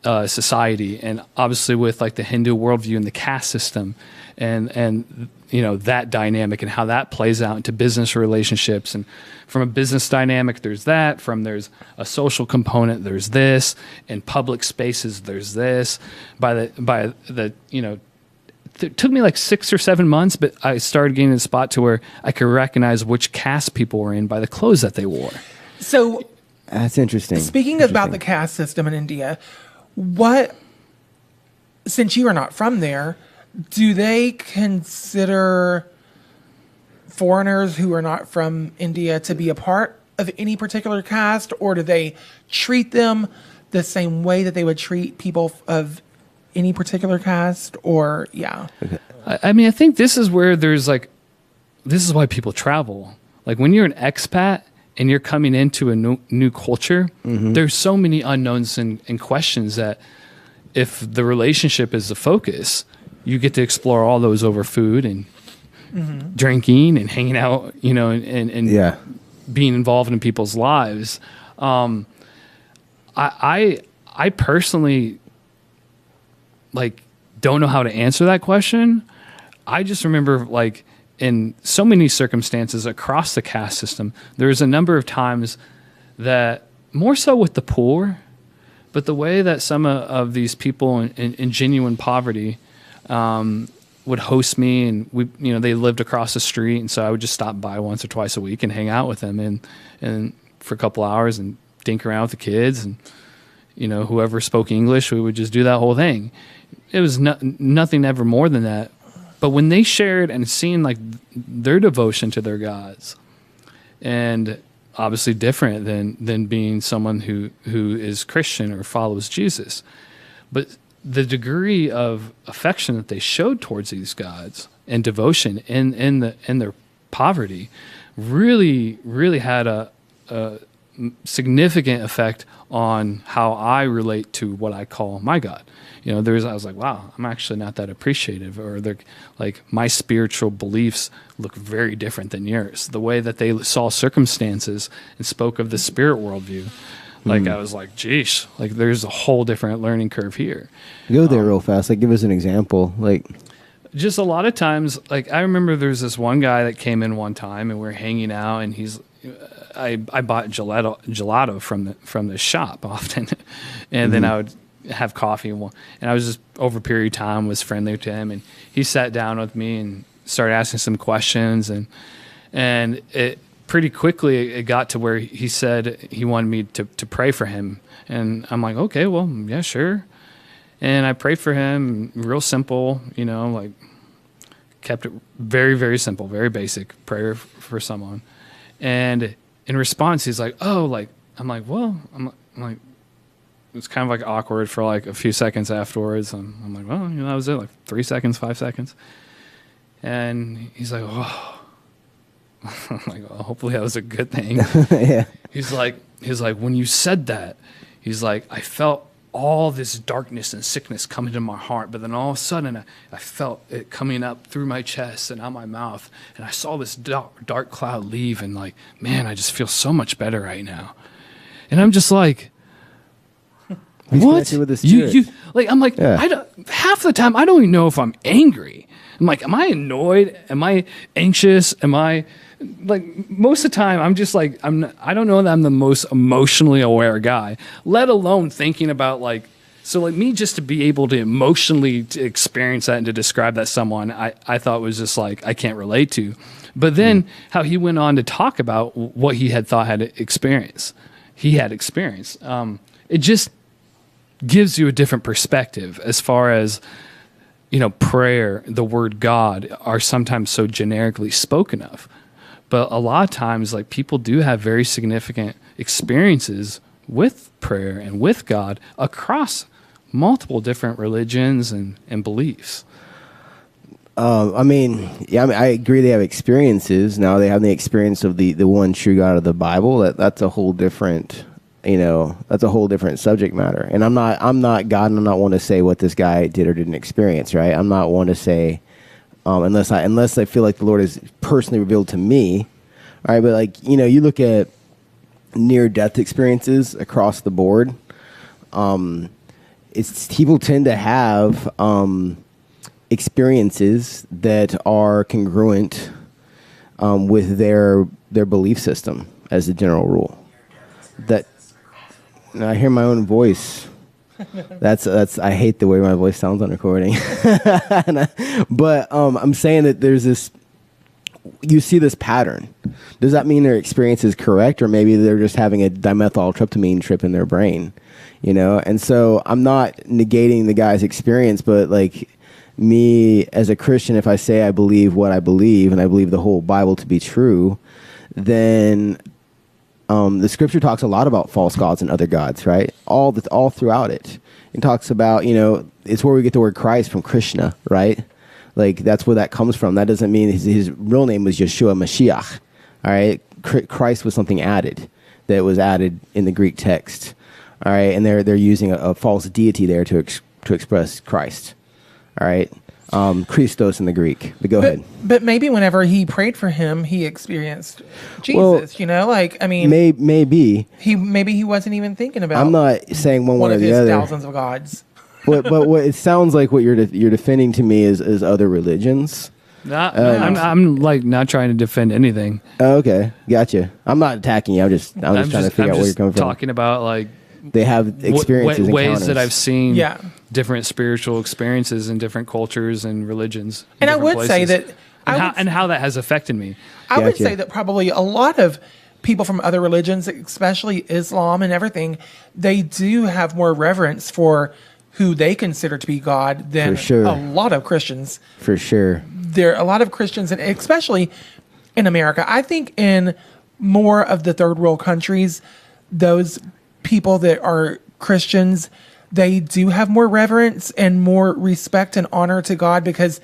society, and obviously with like the Hindu worldview and the caste system, and you know that dynamic and how that plays out into business relationships. And from a business dynamic, there's there's a social component, there's this, in public spaces, there's this. By the it took me like 6 or 7 months, but I started getting to the spot to where I could recognize which caste people were in by the clothes that they wore. So. That's interesting. Speaking about the caste system in India, since you are not from there, do they consider foreigners who are not from India to be a part of any particular caste, or do they treat them the same way that they would treat people of any particular caste? Or, I mean, I think this is where this is why people travel. Like when you're an expat, and you're coming into a new culture, there's so many unknowns and questions that if the relationship is the focus, you get to explore all those over food and drinking and hanging out, and being involved in people's lives. I personally like don't know how to answer that question. I just remember like, in so many circumstances across the caste system, there's a number of times that, more so with the poor, but the way that some of these people in genuine poverty would host me, and they lived across the street, and so I would just stop by once or twice a week and hang out with them and for a couple hours and dink around with the kids, and whoever spoke English, we would just do that whole thing. It was nothing ever more than that. But when they shared and seen like their devotion to their gods, and obviously different than being someone who is Christian or follows Jesus, but the degree of affection that they showed towards these gods and devotion in their poverty really, really had a significant effect on how I relate to what I call my God. I was like, wow, I'm actually not that appreciative, or they're like, my spiritual beliefs look very different than yours. The way that they saw circumstances and spoke of the spirit worldview, like I was like, geesh, like there's a whole different learning curve here. Go there real fast. Like, give us an example. Like, just a lot of times, like I remember there's this one guy that came in one time, and we're hanging out, and I bought gelato from the shop often, and then I would have coffee, and I was just over a period of time was friendly to him, and he sat down with me and started asking some questions, and it pretty quickly it got to where he said he wanted me to pray for him, and I'm like, okay, well, yeah, sure. And I prayed for him, real simple, like kept it very, very simple, very basic prayer for someone. And in response, he's like, oh, like, I'm like, well, I'm like, it's kind of like awkward for like a few seconds afterwards. I'm like, well, that was it, like 3 seconds, 5 seconds. And he's like, oh, I'm like, well, hopefully that was a good thing. Yeah. He's like, when you said that, he's like, I felt all this darkness and sickness come into my heart. But then all of a sudden, I felt it coming up through my chest and out my mouth. And I saw this dark cloud leave. And like, man, I just feel so much better right now. And I'm just like, what? You like, I'm like, yeah. Half the time, I don't even know if I'm angry. I'm like, am I annoyed? Am I anxious? Am I... Like most of the time, I'm just like I don't know that I'm the most emotionally aware guy, let alone thinking about like me just to be able to emotionally to experience that and to describe that to someone I thought was just like I can't relate to. But then how he went on to talk about what he had experienced, it just gives you a different perspective as far as prayer, the word God are sometimes so generically spoken of. But a lot of times, like people do have very significant experiences with prayer and with God across multiple different religions and beliefs. I agree they have experiences. Now they have the experience of the one true God of the Bible. That's a whole different, that's a whole different subject matter. And I'm not God, and I'm not one to say what this guy did or didn't experience, right? I'm not one to say. Unless I feel like the Lord has personally revealed to me, all right. But like you look at near-death experiences across the board. People tend to have experiences that are congruent with their belief system as a general rule. That I hear my own voice. That's I hate the way my voice sounds on recording. But I'm saying that there's this, you see this pattern. Does that mean their experience is correct, or maybe they're just having a dimethyltryptamine trip in their brain, And so I'm not negating the guy's experience, but like me as a Christian, if I say I believe what I believe and I believe the whole Bible to be true, then the scripture talks a lot about false gods and other gods, right? All throughout it. It talks about, it's where we get the word Christ from, Krishna, right? Like that's where that comes from. That doesn't mean his real name was Yeshua Mashiach, all right? Christ was something added that was added in the Greek text, all right? And they're using a false deity there to express Christ, all right? Christos in the Greek. But go ahead. But maybe whenever he prayed for him, he experienced Jesus. Maybe he wasn't even thinking about. I'm not saying one way or the other. Thousands of gods. but what it sounds like what you're defending to me is other religions. I'm like not trying to defend anything. Oh, okay, gotcha. I'm not attacking you. I'm just trying to figure out where you're coming from. Talking about like they have experiences, ways that I've seen. Yeah. Different spiritual experiences in different cultures and religions. And I would say that... how that has affected me. I would say that probably a lot of people from other religions, especially Islam and everything, they do have more reverence for who they consider to be God than a lot of Christians. For sure. There are a lot of Christians, and especially in America. I think in more of the third world countries, those people that are Christians... they do have more reverence and more respect and honor to God because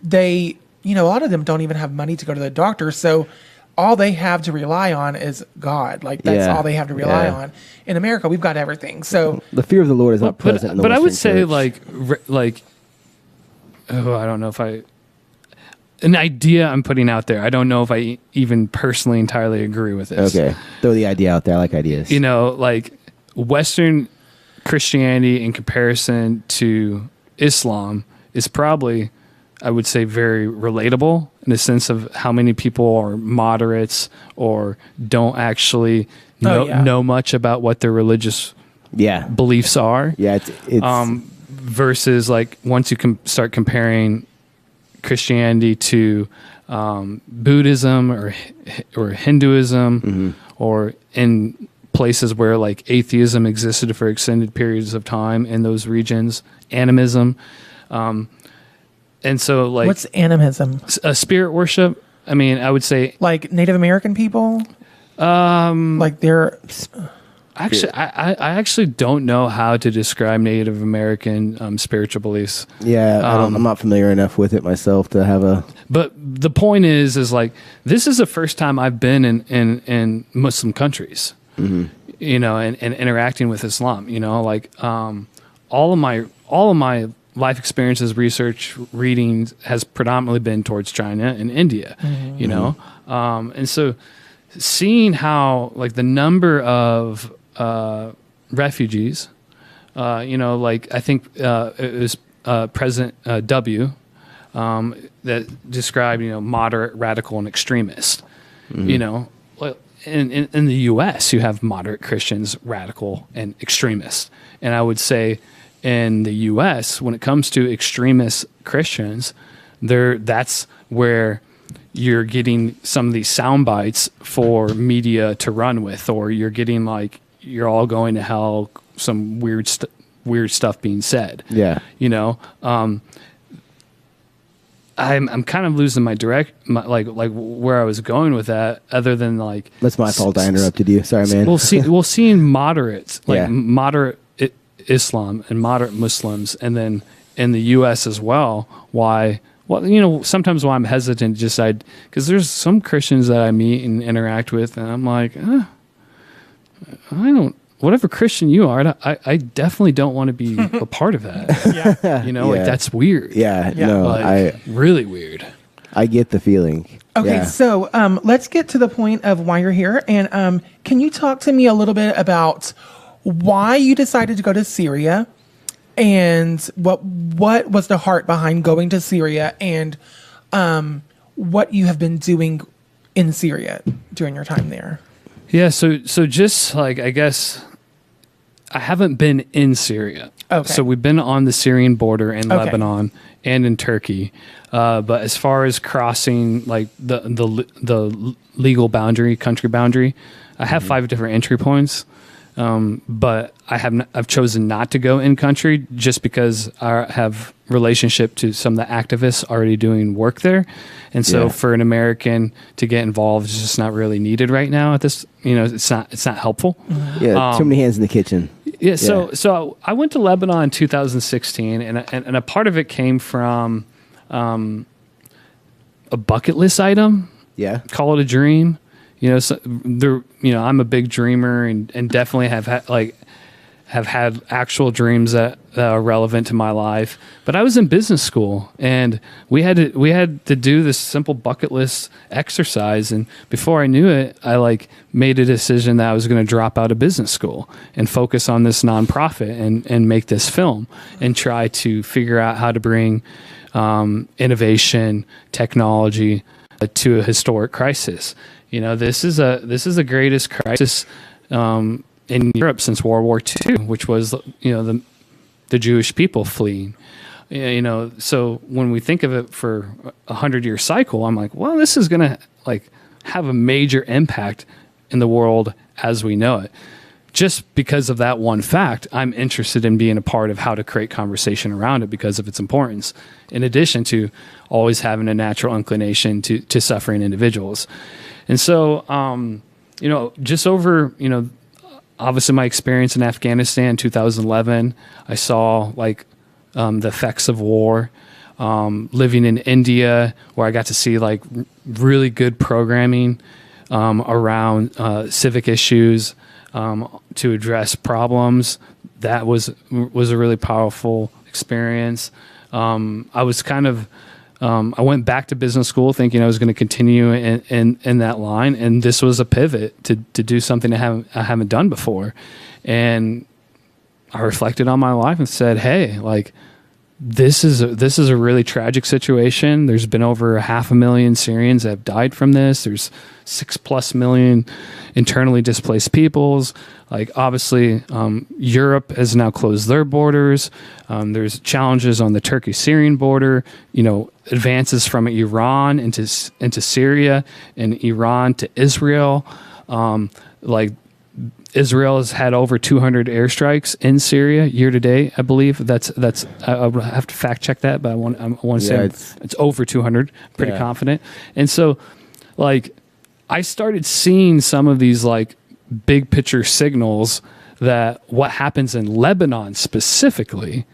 they, a lot of them don't even have money to go to the doctor. So all they have to rely on is God. Like that's all they have to rely on. In America, we've got everything. So the fear of the Lord is not present in the Western I would say church. I don't know if an idea I'm putting out there. I don't know if I even personally entirely agree with this. Okay. Throw the idea out there. I like ideas. Like Western Christianity in comparison to Islam is probably, I would say, very relatable in the sense of how many people are moderates or don't actually know much about what their religious beliefs are. Yeah, it's versus like once you start comparing Christianity to Buddhism or Hinduism or in places where like atheism existed for extended periods of time in those regions, animism, and so like what's animism? Spirit worship. I mean, I would say like Native American people. Like they're actually, I actually don't know how to describe Native American spiritual beliefs. Yeah, I'm not familiar enough with it myself to have a. But the point is like this is the first time I've been in Muslim countries. and interacting with Islam, like all of my life experiences, research, readings has predominantly been towards China and India, and so seeing how like the number of refugees, like I think it was President W that described moderate, radical, and extremist. In the U.S. you have moderate Christians, radical, and extremists, and I would say in the U.S. when it comes to extremist Christians, that's where you're getting some of these sound bites for media to run with, or you're getting like you're all going to hell, some weird stuff being said. Yeah. I'm kind of losing my like where I was going with that, other than like that's my fault. I interrupted you. Sorry, man. We'll seeing moderates, like Yeah. moderate Islam and moderate Muslims, and then in the U.S. as well. Why? Well, sometimes why I'm hesitant to decide, because there's some Christians that I meet and interact with, and I'm like, I don't. Whatever Christian you are, I definitely don't want to be a part of that. Yeah. Like that's weird. Yeah. Yeah. No, Like, really weird. I get the feeling. Okay, Yeah. so let's get to the point of why you're here. And can you talk to me a little bit about why you decided to go to Syria, and what was the heart behind going to Syria, and what you have been doing in Syria during your time there? Yeah, so just like, I guess I haven't been in Syria. Okay. So we've been on the Syrian border in Lebanon and in Turkey. But as far as crossing like the legal boundary, country boundary, I have 5 different entry points. But I've chosen not to go in country just because I have relationship to some of the activists already doing work there. And so for an American to get involved is just not really needed right now at this, it's not helpful. Yeah. Too many hands in the kitchen. Yeah. So I went to Lebanon in 2016 and a part of it came from, a bucket list item. Yeah. Call it a dream. I'm a big dreamer and definitely have had actual dreams that are relevant to my life. But I was in business school, and we had to do this simple bucket list exercise. And before I knew it, I made a decision that I was going to drop out of business school and focus on this nonprofit and make this film and try to figure out how to bring innovation, technology to a historic crisis. This is the greatest crisis in Europe since World War II, which was the Jewish people fleeing. So when we think of it for a 100-year cycle, I'm like, well, this is going to have a major impact in the world as we know it. Just because of that one fact, I'm interested in being a part of how to create conversation around it because of its importance, in addition to always having a natural inclination to suffering individuals. And so, just over, obviously my experience in Afghanistan, 2011, I saw the effects of war, living in India, where I got to see really good programming around civic issues to address problems. That was a really powerful experience. I was kind of I went back to business school thinking I was going to continue in that line, and this was a pivot to do something I haven't done before. And I reflected on my life and said, "Hey, this is a really tragic situation. There's been over 500,000 Syrians that have died from this. There's 6+ million internally displaced peoples. Obviously, Europe has now closed their borders. There's challenges on the Turkey-Syrian border. Advances from Iran into Syria, and Iran to Israel. Israel has had over 200 airstrikes in Syria year to date. I believe that's. I would have to fact check that, but I want to say it's over 200. Pretty confident. And so, I started seeing some of these big picture signals that what happens in Lebanon specifically,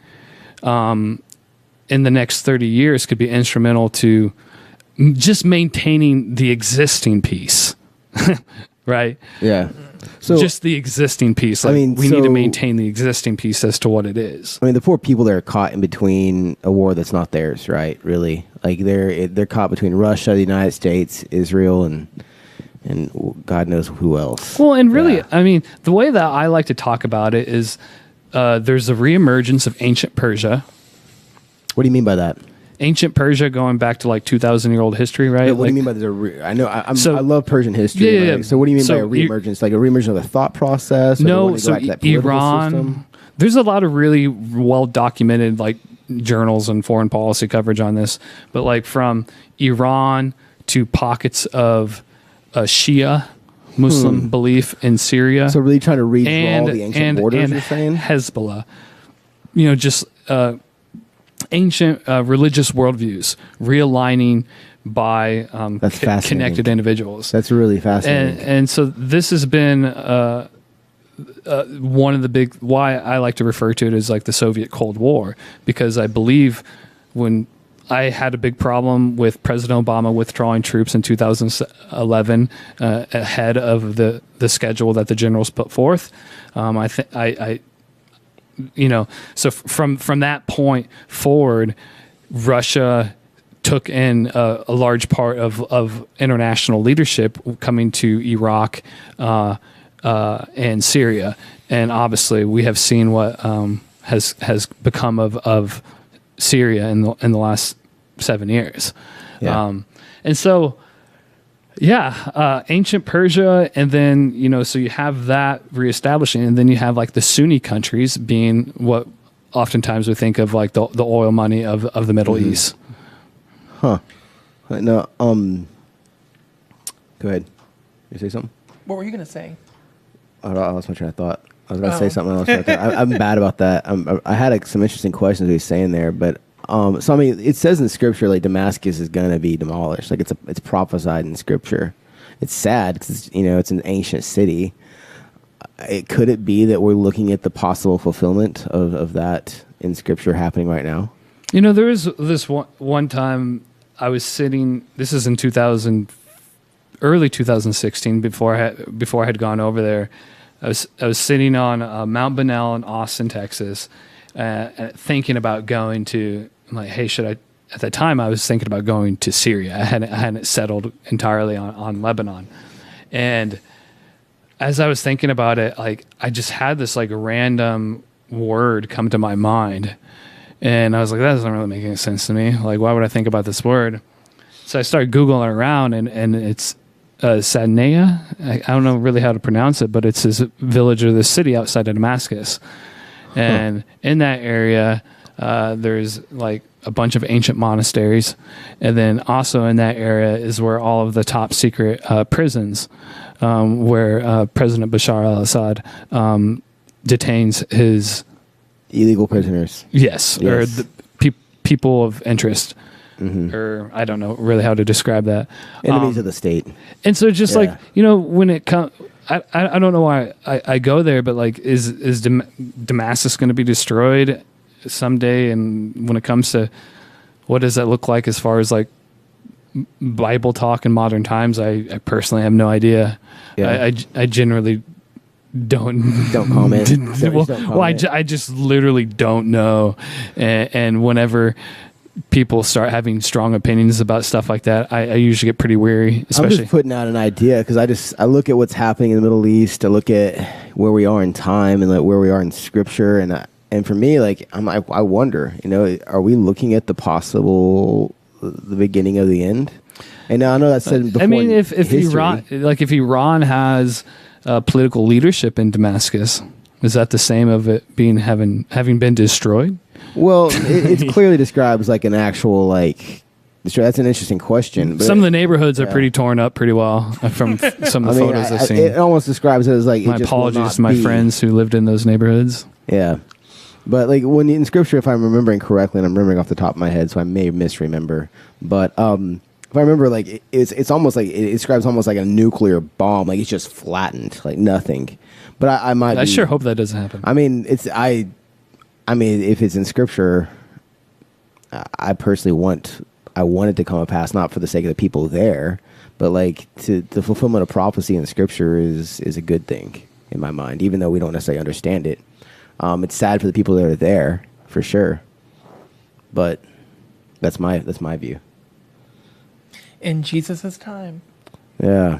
in the next 30 years could be instrumental to just maintaining the existing peace. Right? Yeah. So just the existing piece. Like, we need to maintain the existing piece as to what it is. I mean, the poor people that are caught in between a war that's not theirs, right? Really, like they're caught between Russia, the United States, Israel, and God knows who else. Well, and really, I mean, the way that I like to talk about it is there's a reemergence of ancient Persia. What do you mean by that? Ancient Persia, going back to like 2,000-year-old history, right? Yeah, what do you mean by there's I know I love Persian history. Yeah, right? So what do you mean by a reemergence? Like a reemergence of the thought process? No, so Iran. System? There's a lot of really well documented like journals and foreign policy coverage on this, but like from Iran to pockets of Shia Muslim belief in Syria. So really trying to redraw the ancient borders. You're saying Hezbollah. Just ancient religious worldviews realigning by connected individuals. That's really fascinating. And so this has been one of the big, why I like to refer to it as like the Soviet Cold War, because I believe when I had a big problem with President Obama withdrawing troops in 2011 ahead of the schedule that the generals put forth. So from that point forward, Russia took in a large part of international leadership coming to Iraq and Syria, and obviously we have seen what has become of Syria in the last 7 years. Yeah. And so. Yeah, ancient Persia, and then so you have that reestablishing, and then you have like the Sunni countries being what oftentimes we think of like the oil money of the Middle East. Huh? No. Go ahead. You say something? What were you going to say? I lost my train of thought. I was going to say something else. I'm bad about that. I had some interesting questions he was saying there, but. So I mean, it says in Scripture like Damascus is going to be demolished. Like it's prophesied in Scripture. It's sad because it's an ancient city. Could it be that we're looking at the possible fulfillment of that in Scripture happening right now? There was this one time I was sitting. This is in early 2016. Before I had gone over there, I was sitting on Mount Bunnell in Austin, Texas, thinking about going to. I'm like, hey, should I? At that time, I was thinking about going to Syria. I hadn't settled entirely on Lebanon, and as I was thinking about it, like I just had this like random word come to my mind, and I was like, that doesn't really make any sense to me. Like, why would I think about this word? So I started Googling around, and it's Sadnea. I don't know really how to pronounce it, but it's this village or this city outside of Damascus, and in that area. There's like a bunch of ancient monasteries, and then also in that area is where all of the top secret prisons, where President Bashar al-Assad detains his illegal prisoners. Yes. Or the people of interest, or I don't know really how to describe that. Enemies of the state. And so just like when it comes. I don't know why I go there, but like is Damascus going to be destroyed someday? And when it comes to what does that look like as far as like Bible talk in modern times, I personally have no idea. I generally don't comment. I just literally don't know, and whenever people start having strong opinions about stuff like that, I usually get pretty weary. Especially. I'm just putting out an idea because I look at what's happening in the Middle East. I look at where we are in time and like where we are in Scripture, and for me, like I wonder, are we looking at the beginning of the end? And I know that said before. I mean, if Iran has political leadership in Damascus, is that the same of it having been destroyed? Well, it clearly describes like an actual like. That's an interesting question. But some of the neighborhoods are pretty torn up pretty well from some of the photos I've seen. It almost describes it as like. My apologies to my friends who lived in those neighborhoods. Yeah, but like when in Scripture, if I'm remembering correctly, and I'm remembering off the top of my head, so I may misremember, but if I remember, like it's almost like it describes almost like a nuclear bomb, like it's just flattened, like nothing. But I sure hope that doesn't happen. I mean, I mean, if it's in Scripture, I personally want. I want it to come to pass, not for the sake of the people there, but like the fulfillment of prophecy in Scripture is a good thing in my mind, even though we don't necessarily understand it. It's sad for the people that are there, for sure, but that's my view. In Jesus' time. Yeah.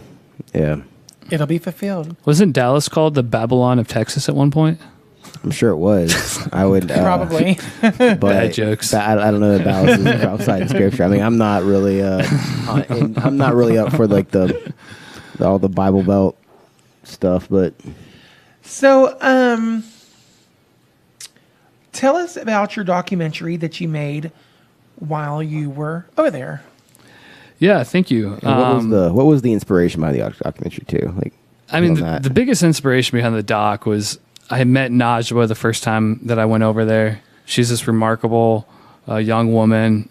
It'll be fulfilled. Wasn't Dallas called the Babylon of Texas at one point? I'm sure it was. I would probably. But bad jokes. I don't know that Dallas is outside the Scripture. I mean, I'm not really up for like all the Bible Belt stuff, but so tell us about your documentary that you made while you were over there. Yeah, thank you. What was the inspiration behind the documentary too? Like, I mean, the biggest inspiration behind the doc was I had met Najwa the first time that I went over there. She's this remarkable young woman.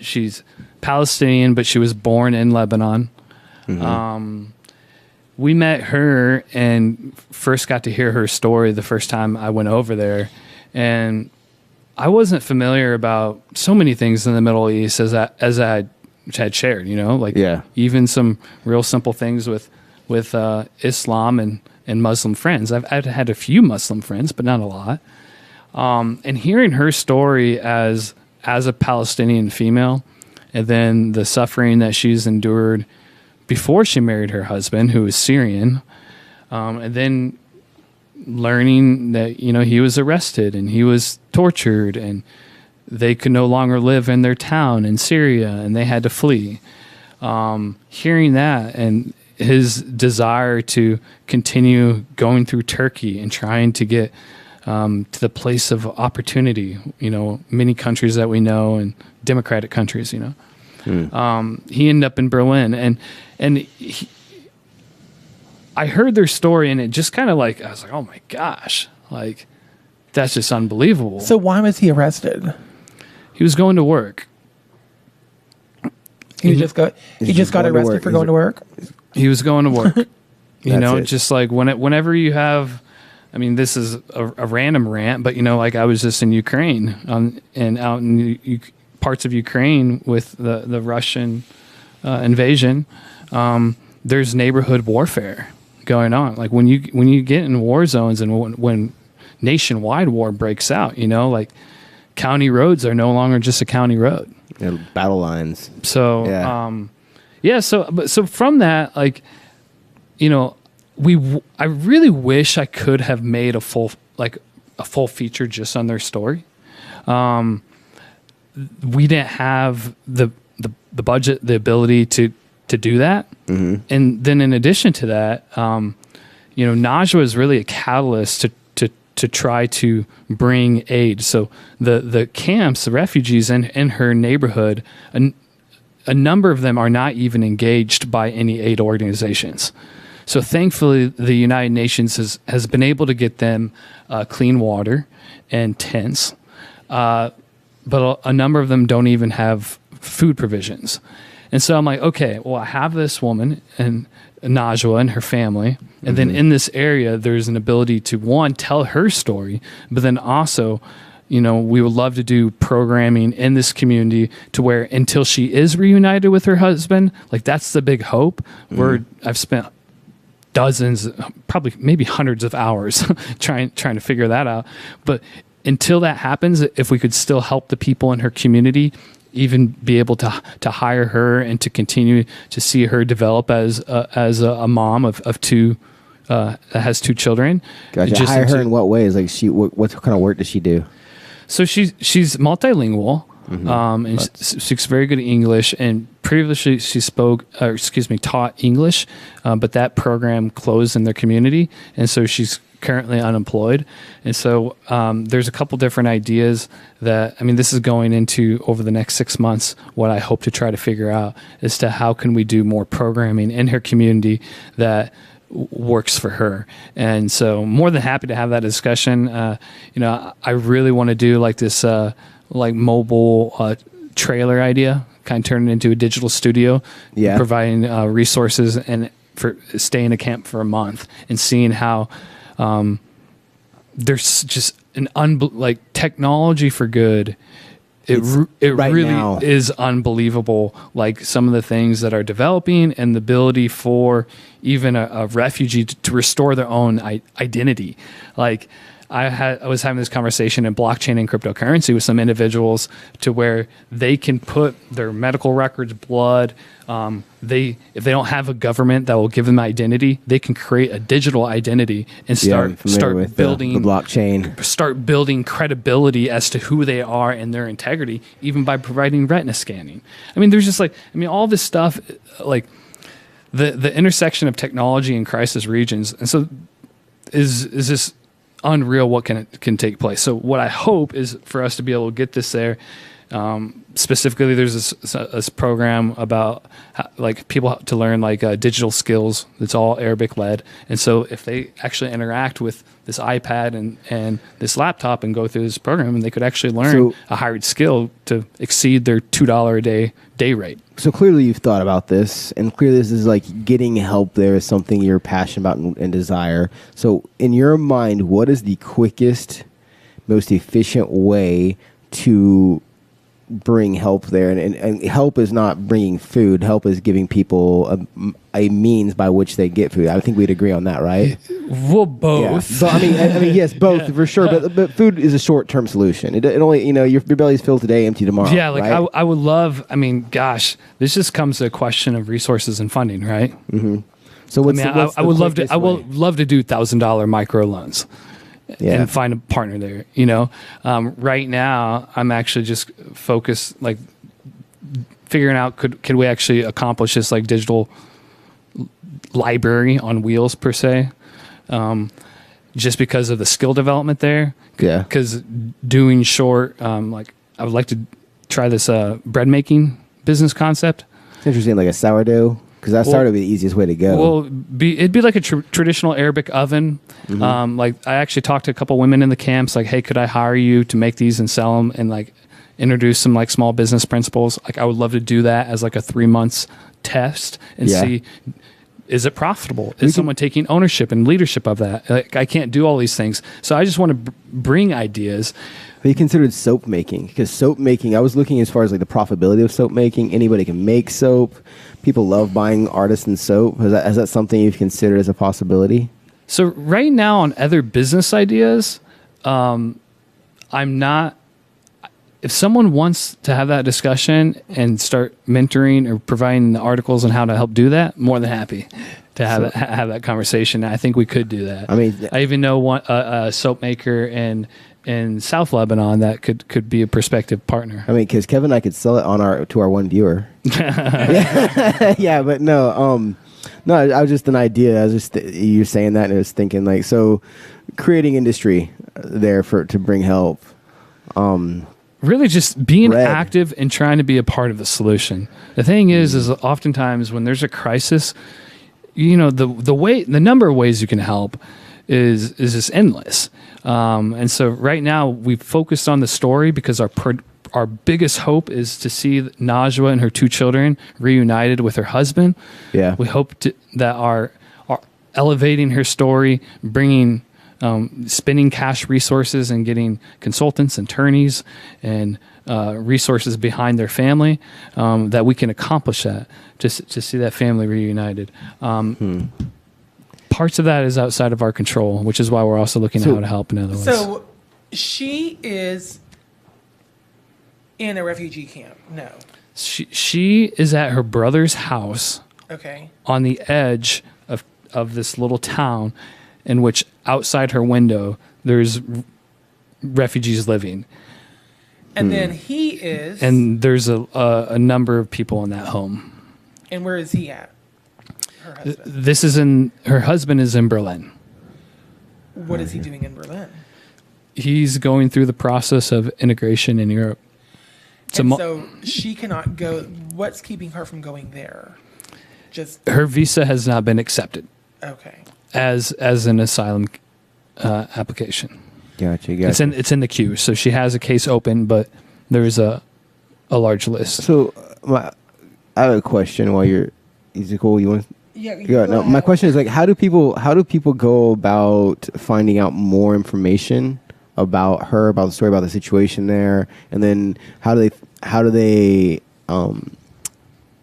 She's Palestinian, but she was born in Lebanon. Mm-hmm. We met her and first got to hear her story the first time I went over there, and I wasn't familiar about so many things in the Middle East as I had shared, like even some real simple things with Islam and Muslim friends. I've had a few Muslim friends, but not a lot. And hearing her story as a Palestinian female, and then the suffering that she's endured before she married her husband, who was Syrian, and then learning that he was arrested and he was tortured and they could no longer live in their town in Syria and they had to flee. Hearing that and his desire to continue going through Turkey and trying to get to the place of opportunity, many countries that we know and democratic countries, he ended up in Berlin and I heard their story and it just kind of I was like, oh my gosh, that's just unbelievable. So why was he arrested? He was going to work. He just got arrested for going to work? He was going to work. Just whenever you have, I mean, this is a random rant, but I was just in Ukraine and out in parts of Ukraine with the Russian invasion. There's neighborhood warfare going on. Like when you get in war zones and when nationwide war breaks out, county roads are no longer just a county road. Yeah, battle lines. So, so from that, I really wish I could have made a full feature just on their story. We didn't have the budget, the ability to do that. Mm-hmm. And then in addition to that, Najwa is really a catalyst to try to bring aid. So the camps, the refugees in her neighborhood, a number of them are not even engaged by any aid organizations. So thankfully, the United Nations has been able to get them clean water and tents, but a number of them don't even have food provisions. And so I'm like, okay, well, I have this woman and Najwa and her family, and then in this area, there's an ability to, one, tell her story, but then also, we would love to do programming in this community to where until she is reunited with her husband, that's the big hope, where I've spent dozens, probably maybe hundreds of hours trying to figure that out. But until that happens, if we could still help the people in her community, even be able to hire her and to continue to see her develop as a mom of two that has two children. Gotcha. Hire her in what ways? What kind of work does she do? So she's multilingual. And she speaks very good English, and previously she taught English, but that program closed in their community, and so she's currently unemployed. And so there's a couple different ideas that, this is going into over the next 6 months, what I hope to try to figure out as to how can we do more programming in her community that works for her. And so more than happy to have that discussion. I really want to do this mobile trailer idea, kind of turn it into a digital studio, providing resources and for staying in a camp for a month and seeing how there's just an technology for good it right really now is unbelievable. Like some of the things that are developing and the ability for even a refugee to restore their own identity. Like I was having this conversation in blockchain and cryptocurrency with some individuals to where they can put their medical records, blood. If they don't have a government that will give them identity, they can create a digital identity and start building the blockchain. Start building credibility as to who they are and their integrity, even by providing retina scanning. I mean, there's just all this stuff, like the intersection of technology and crisis regions, and so is this unreal what can take place. So what I hope is for us to be able to get this there. Specifically, there's this program about people to learn digital skills. It's all Arabic led, and so if they actually interact with this iPad and this laptop and go through this program, they could actually learn a hired skill to exceed their $2 a day rate. So clearly, you've thought about this, and clearly, this is getting help. There is something you're passionate about and desire. So, in your mind, what is the quickest, most efficient way to bring help there? And help is not bringing food. Help is giving people a means by which they get food. I think we'd agree on that, right? Well, both. Yeah. So I mean, yes, both for sure. But food is a short-term solution. It only, your belly's filled today, empty tomorrow. Yeah, right? I would love. I mean, gosh, this just comes to a question of resources and funding, right? Mm-hmm. So I would love to. I would love to do $1,000 micro loans. Yeah. And find a partner there. Right now I'm actually just focused figuring out could we actually accomplish this digital library on wheels per se, just because of the skill development there. Yeah. Because doing short, I would like to try this bread making business concept. It's interesting, like a sourdough. Because that started with the easiest way to go. Well, it'd be like a traditional Arabic oven. Mm-hmm. I actually talked to a couple women in the camps. Hey, could I hire you to make these and sell them and introduce some small business principles? I would love to do that as a 3 months test and see, is it profitable? Is someone taking ownership and leadership of that? I can't do all these things, so I just want to bring ideas. Have you considered soap making? Because soap making, I was looking as far as the profitability of soap making. Anybody can make soap. People love buying artisan soap. Is that something you've considered as a possibility? So right now on other business ideas, I'm not. If someone wants to have that discussion and start mentoring or providing the articles on how to help do that, more than happy to have that conversation. I think we could do that. I mean, I even know a soap maker in South Lebanon that could be a prospective partner. I mean, because Kevin and I could sell it to our one viewer. Yeah, but no, I was just an idea. I was just you're saying that, and I was thinking so creating industry there to bring help. Really just being active and trying to be a part of the solution. The thing is oftentimes when there's a crisis, the number of ways you can help is just endless. And so right now we've focused on the story because our biggest hope is to see Najwa and her 2 children reunited with her husband. Yeah. We hope that our elevating her story, bringing spending cash resources and getting consultants, attorneys, and resources behind their family, that we can accomplish that, just to see that family reunited. Parts of that is outside of our control, which is why we're also looking at how to help in other ways. So she is in a refugee camp? No. She is at her brother's house. Okay. On the edge of this little town, in which outside her window there's refugees living. And then he is... And there's a number of people in that home. And where is he at? Her husband. Her husband is in Berlin. What is he doing in Berlin? He's going through the process of integration in Europe. So she cannot go. What's keeping her from going there? Just her visa has not been accepted. Okay. As an asylum application. Gotcha. It's in the queue. So she has a case open, but there is a large list. So I have a question. While is it cool? You want? Yeah. No. My question is how do people go about finding out more information about her, about the story, about the situation there, and then how do they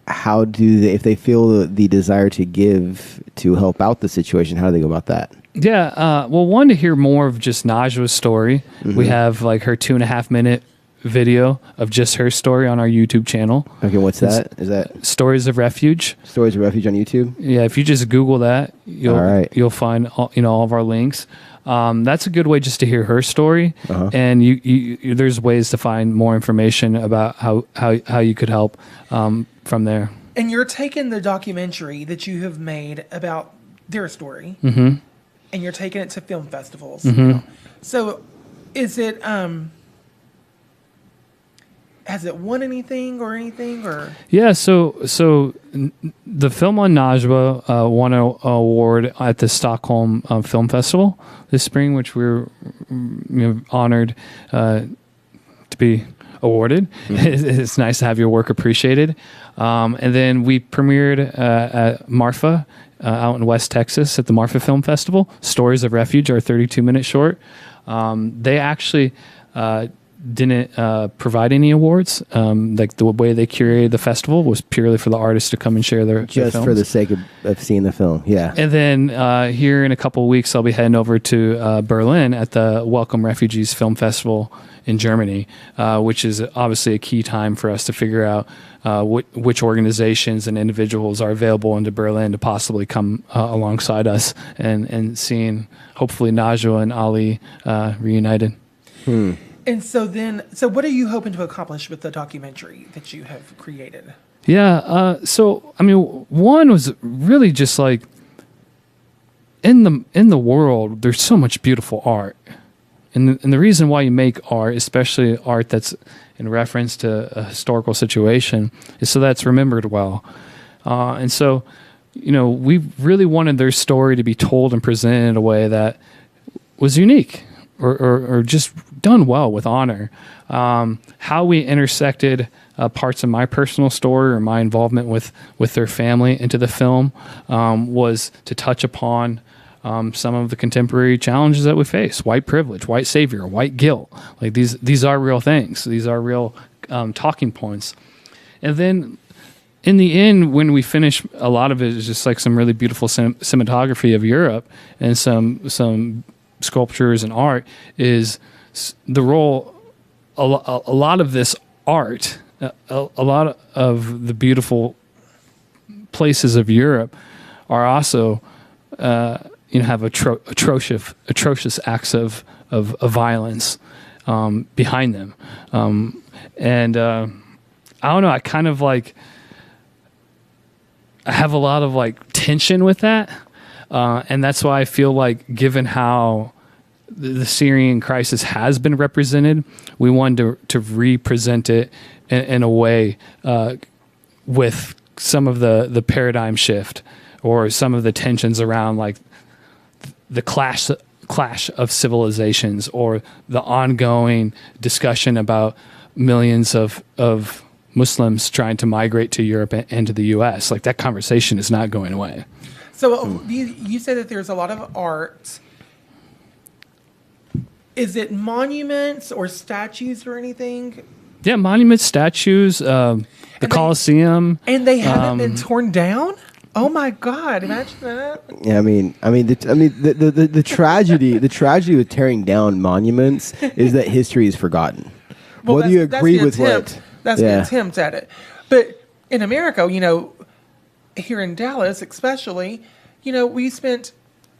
if they feel the desire to give to help out the situation, how do they go about that? Yeah, well, one, to hear more of just Najwa's story. We have like her 2.5 minute video of just her story on our YouTube channel. Okay, what's that? Is that Stories of Refuge? Stories of Refuge on YouTube? Yeah, if you just Google that, you'll find all of our links. That's a good way just to hear her story, and you there's ways to find more information about how you could help from there. And you're taking the documentary that you have made about their story, and you're taking it to film festivals. So, is it has it won anything or? Yeah, so the film on Najwa won an award at the Stockholm Film Festival this spring, which we were honored to be awarded. It's nice to have your work appreciated. And then we premiered at Marfa out in West Texas at the Marfa Film Festival. Stories of Refuge, our 32-minute short. They actually didn't provide any awards. Like the way they curated the festival was purely for the artists to come and share their just films. For the sake of seeing the film. Yeah. And then here in a couple of weeks, I'll be heading over to Berlin at the Welcome Refugees Film Festival in Germany, which is obviously a key time for us to figure out which organizations and individuals are available into Berlin to possibly come alongside us and seeing hopefully Najwa and Ali reunited. And so what are you hoping to accomplish with the documentary that you have created? Yeah. So, I mean, one was really just like in the world, there's so much beautiful art. And the reason why you make art, especially art that's in reference to a historical situation, is so that's remembered well. And so, we really wanted their story to be told and presented in a way that was unique or just done well with honor. How we intersected parts of my personal story or my involvement with their family into the film was to touch upon some of the contemporary challenges that we face: white privilege, white savior, white guilt. Like these are real things. These are real talking points. And then in the end, when we finish, a lot of it is just like some really beautiful cinematography of Europe and some sculptures and art. Is the role a lot of this art, a lot of the beautiful places of Europe are also have atrocious acts of violence behind them, and I don't know. I kind of like I have a lot of like tension with that, and that's why I feel like, given how the Syrian crisis has been represented, we wanted to represent it in a way with some of the paradigm shift or some of the tensions around like the clash of civilizations or the ongoing discussion about millions of Muslims trying to migrate to Europe and to the U.S. Like, that conversation is not going away. So you said that there's a lot of art. Is it monuments or statues or anything? Yeah, monuments, statues, the Colosseum. And they haven't been torn down? Oh my God! Imagine that. Yeah, the tragedy with tearing down monuments is that history is forgotten. Well, whether you agree with what, that's the attempt at it. But in America, here in Dallas, especially, we spent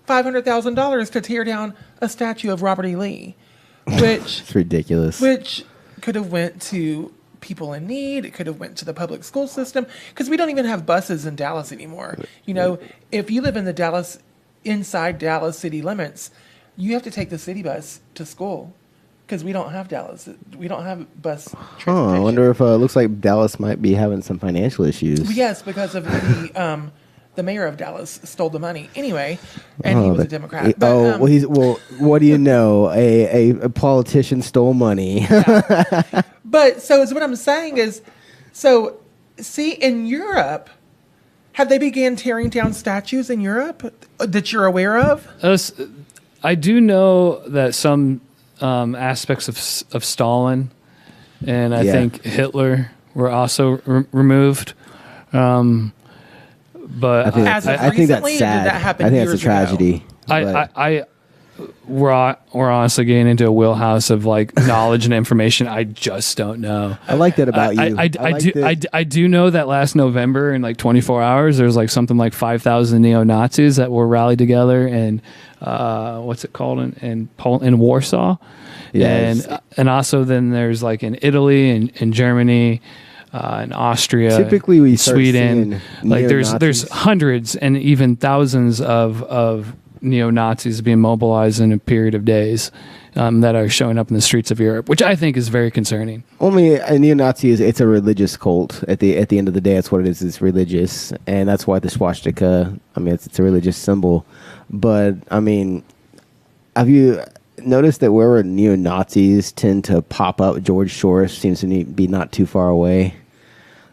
$500,000 to tear down a statue of Robert E. Lee, which it's ridiculous. Which could have went to people in need. It could have went to the public school system, because we don't even have buses in Dallas anymore. If you live in the inside Dallas city limits, you have to take the city bus to school, because we don't have we don't have bus transportation. I wonder if it looks like Dallas might be having some financial issues. Yes, because of the mayor of Dallas stole the money anyway, and he was a Democrat. But, what do you know? A politician stole money. Yeah. But so what I'm saying is, in Europe, have they began tearing down statues in Europe that you're aware of? I do know that some aspects of Stalin, and I think Hitler were also removed. But I think that's sad. I think that's a tragedy. We're honestly getting into a wheelhouse of like knowledge and information I just don't know. I like that about you. I do know that last November in like 24 hours there's like something like 5,000 neo-Nazis that were rallied together in what's it called in Warsaw. Yes. And also then there's like in Italy and in Germany, in Austria, typically we Sweden, like there's hundreds and even thousands of neo-Nazis being mobilized in a period of days that are showing up in the streets of Europe, which I think is very concerning. Only a neo-Nazi it's a religious cult. At the end of the day, that's what it is. It's religious, and that's why the swastika. I mean, it's a religious symbol. But I mean, have you noticed that wherever neo-Nazis tend to pop up, George Soros seems to be not too far away.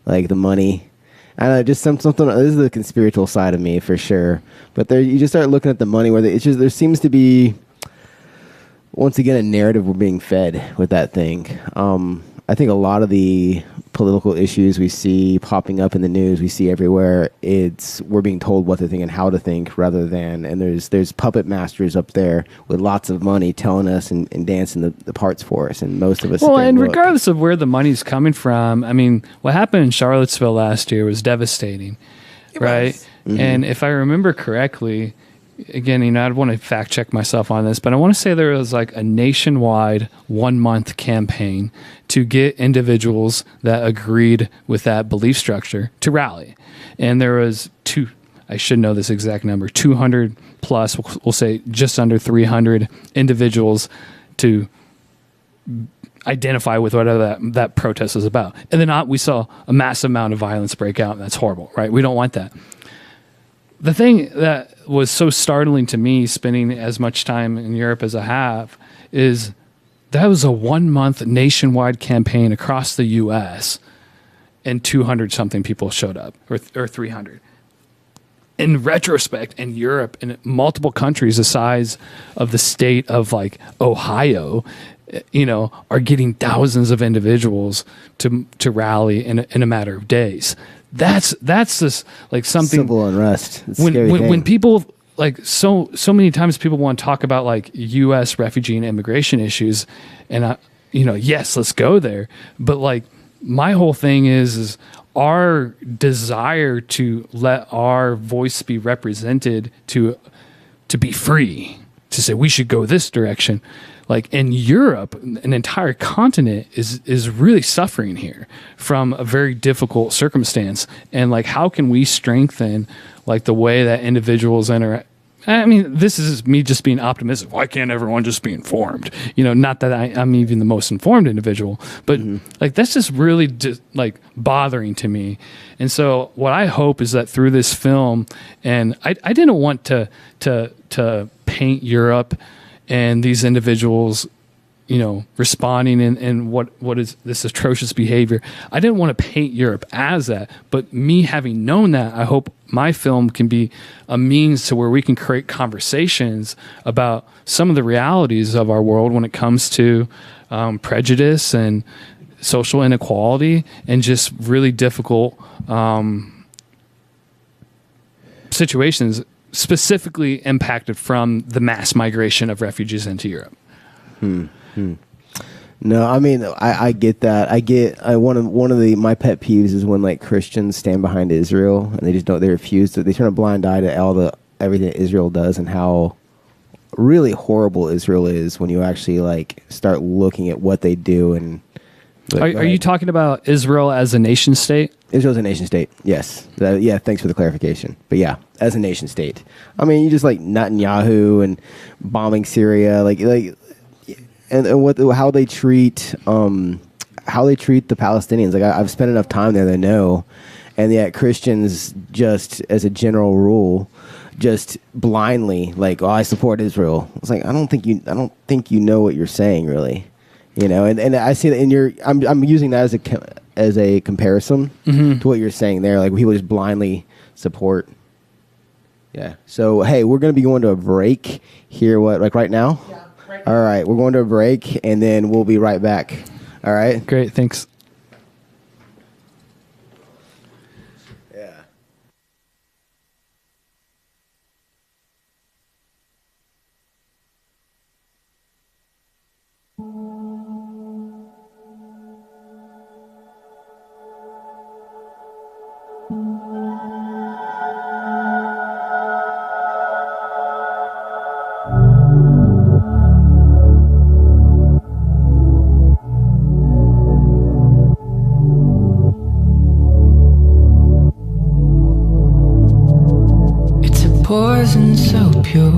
Like the money. I don't know, just something. This is the conspiratorial side of me for sure. But you just start looking at the money where there seems to be, once again, a narrative we're being fed with that thing. I think a lot of the political issues we see popping up in the news, we see everywhere. We're being told what to think and how to think rather than, and there's puppet masters up there with lots of money telling us and dancing the parts for us, and most of us. Well, and regardless of where the money's coming from, I mean, what happened in Charlottesville last year was devastating, right? Mm-hmm. And if I remember correctly, again, I'd want to fact check myself on this, but I want to say there was like a nationwide 1-month campaign to get individuals that agreed with that belief structure to rally. And there was I should know this exact number, 200 plus, we'll say just under 300 individuals to identify with whatever that protest was about. And then we saw a massive amount of violence break out, and that's horrible, right? We don't want that. The thing that was so startling to me, spending as much time in Europe as I have, is that was a 1-month nationwide campaign across the U.S. and 200-something people showed up, or 300. In retrospect, in Europe, in multiple countries the size of the state of like Ohio, are getting thousands of individuals to rally in a matter of days. That's this like something civil unrest. It's when people like so many times people want to talk about like U.S. refugee and immigration issues, and yes, let's go there. But like my whole thing is our desire to let our voice be represented, to be free, to say we should go this direction. Like in Europe, an entire continent is really suffering here from a very difficult circumstance. And like, how can we strengthen like the way that individuals interact? I mean, this is me just being optimistic. Why can't everyone just be informed? Not that I'm even the most informed individual, but like that's just really like bothering to me. And so what I hope is that through this film, and I didn't want to paint Europe and these individuals, responding in what is this atrocious behavior. I didn't want to paint Europe as that, but me having known that, I hope my film can be a means to where we can create conversations about some of the realities of our world when it comes to prejudice and social inequality and just really difficult situations specifically impacted from the mass migration of refugees into Europe. No, I mean, I get that. One of my pet peeves is when like Christians stand behind Israel and they refuse to, they turn a blind eye to everything that Israel does and how really horrible Israel is when you actually like start looking at what they do. And are you talking about Israel as a nation state? Israel's a nation state, yes. Yeah, thanks for the clarification. But yeah, as a nation state. I mean, you just like Netanyahu and bombing Syria, and how they treat the Palestinians. Like I've spent enough time there to know, and yet Christians just as a general rule, just blindly like, I support Israel. It's like I don't think you know what you're saying really, And I see that I'm using that as a comparison to what you're saying there. Like people just blindly support. Yeah. So hey, we're gonna be going to a break here. What, like right now? Yeah. All right, we're going to a break, and then we'll be right back. All right? Great, thanks. Yeah. Poison so pure,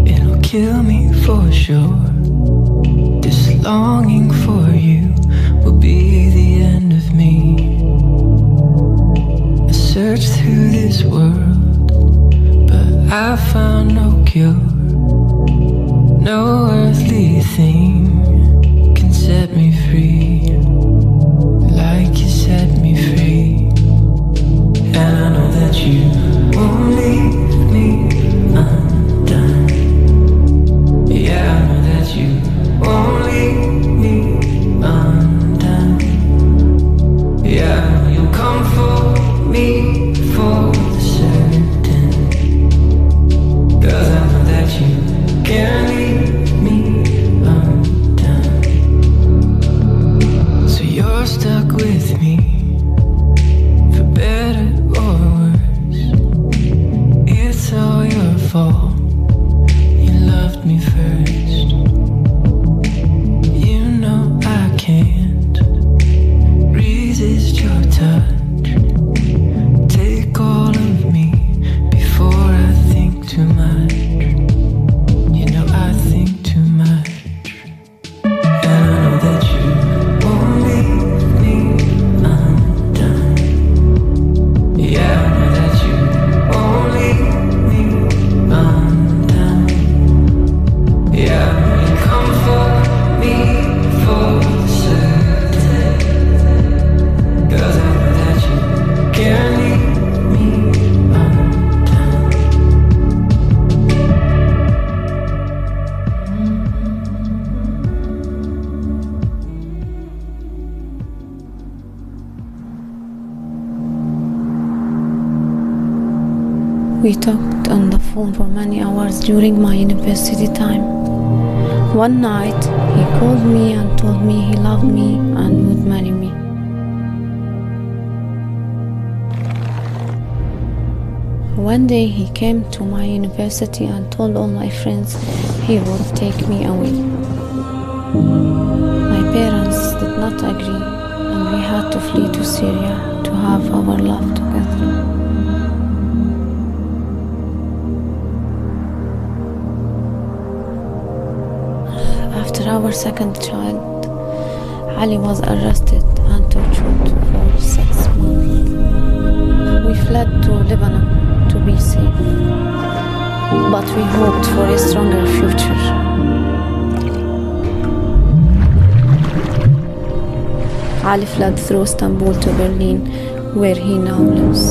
it'll kill me for sure. This longing for you will be the end of me. I searched through this world, but I found no cure. No earthly thing can set me free like you set me free. And I know that you won't leave me undone. Yeah, I know that you won't leave me undone. Yeah, I know you'll come for me for certain. 'Cause I know that you can't leave me undone. So you're stuck with me, for better or worse. It's all your fault, you loved me first. You know I can't resist your touch. Take all of me before I think too much. You know I think too much. And I know that you won't leave me undone. Yeah, I know that you won't leave me undone. Yeah, you come for me for certain. 'Cause I know that you can't leave me undone. We talked on the phone for many hours during my university time. One night, he called me and told me he loved me and would marry me. One day, he came to my university and told all my friends he would take me away. My parents did not agree, and we had to flee to Syria to have our love together. After our second child, Ali was arrested and tortured for 6 months. We fled to Lebanon to be safe, but we hoped for a stronger future. Ali fled through Istanbul to Berlin, where he now lives.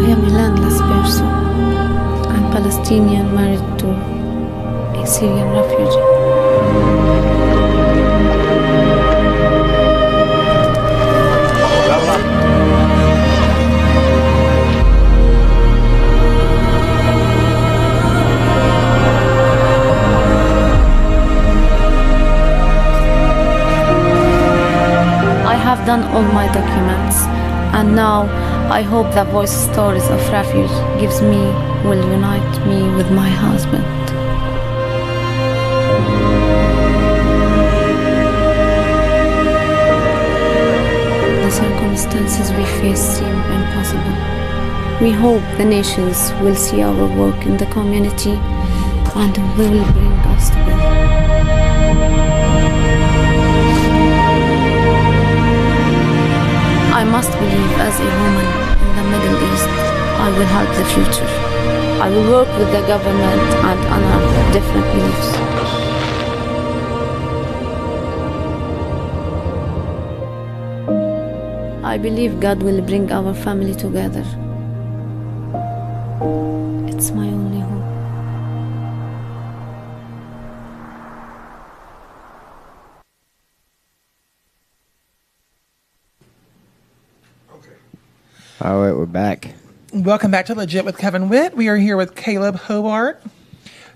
I am a landless person. I'm Palestinian married to a Syrian refugee. I have done all my documents, and now I hope the voice stories of Refuge will unite me with my husband. The circumstances we face seem impossible. We hope the nations will see our work in the community and will bring us together. I must believe as a woman in the Middle East, I will help the future. I will work with the government and honor different beliefs. I I believe God will bring our family together. It's my only hope. All right, we're back. Welcome back to Legit with Kevin Whitt. We are here with Caleb Hobart.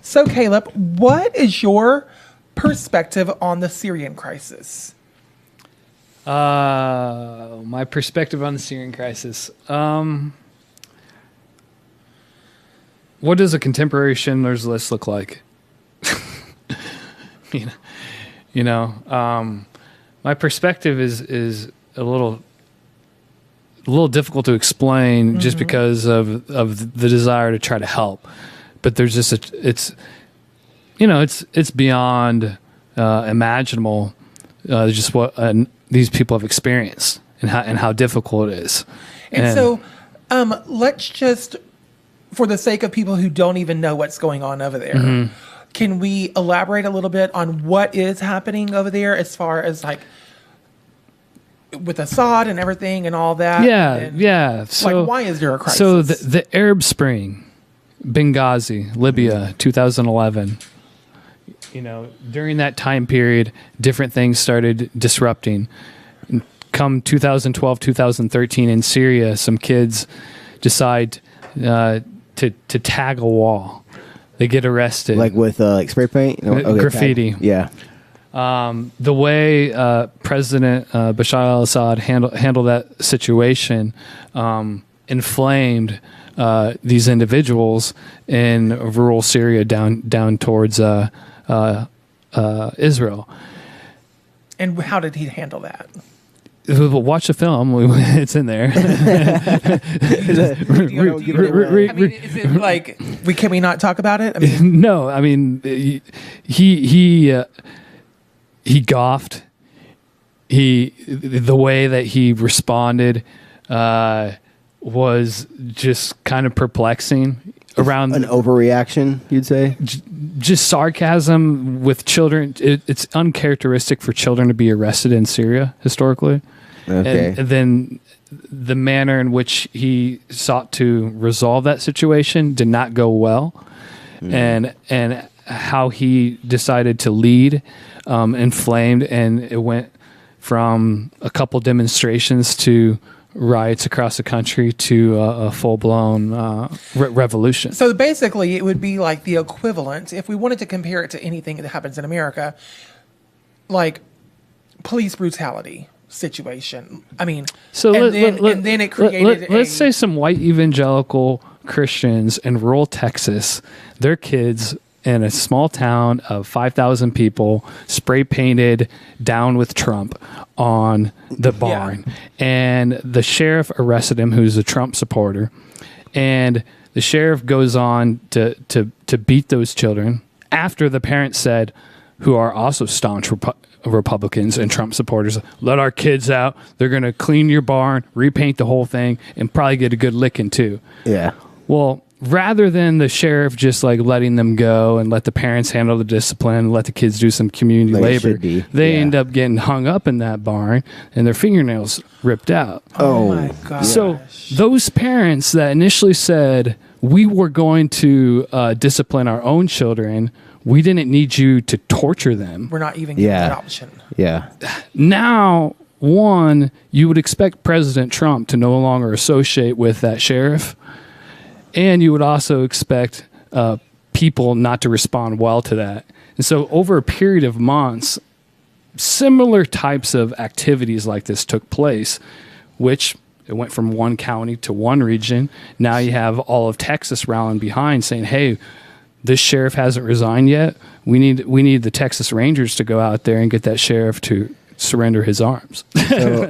So, Caleb, what is your perspective on the Syrian crisis? My perspective on the Syrian crisis. What does a contemporary Schindler's List look like? My perspective is a little difficult to explain just because of the desire to try to help. But there's just it's beyond imaginable just what these people have experienced and how difficult it is. And so let's just, for the sake of people who don't even know what's going on over there, can we elaborate a little bit on what is happening over there as far as like with Assad and everything and all that? Yeah. So, like, why is there a crisis? So the Arab Spring, Benghazi, Libya, 2011. During that time period, different things started disrupting. Come 2012, 2013 in Syria, some kids decide to tag a wall. They get arrested. Like with like spray paint? Graffiti. Tag. Yeah. The way President Bashar al-Assad handled that situation inflamed these individuals in rural Syria down towards Israel. And how did he handle that? Watch the film. It's in there. Is it like can we not talk about it? No. He golfed. The way that he responded was just kind of perplexing. Around an overreaction, you'd say? Just sarcasm with children. It's uncharacteristic for children to be arrested in Syria historically. Okay. And then the manner in which he sought to resolve that situation did not go well. And how he decided to lead inflamed, and it went from a couple demonstrations to riots across the country to a full-blown revolution. So basically, it would be like the equivalent, if we wanted to compare it to anything that happens in America, like police brutality situation. And then it created let's say some white evangelical Christians in rural Texas, their kids in a small town of 5,000 people spray painted "Down with Trump" on the barn. Yeah. And the sheriff arrested him, who's a Trump supporter. And the sheriff goes on to beat those children after the parents said, who are also staunch Republicans and Trump supporters, let our kids out. They're going to clean your barn, repaint the whole thing, and probably get a good licking too. Yeah. Well, rather than the sheriff just like letting them go and let the parents handle the discipline, let the kids do some community labor, they end up getting hung up in that barn and their fingernails ripped out. Oh my God. So those parents that initially said, we were going to discipline our own children, we didn't need you to torture them. We're not even giving that option. Yeah. Now, one, you would expect President Trump to no longer associate with that sheriff. And you would also expect people not to respond well to that. And so over a period of months, similar types of activities like this took place, which it went from one county to one region. Now you have all of Texas rallying behind saying, hey, this sheriff hasn't resigned yet. We need the Texas Rangers to go out there and get that sheriff to surrender his arms.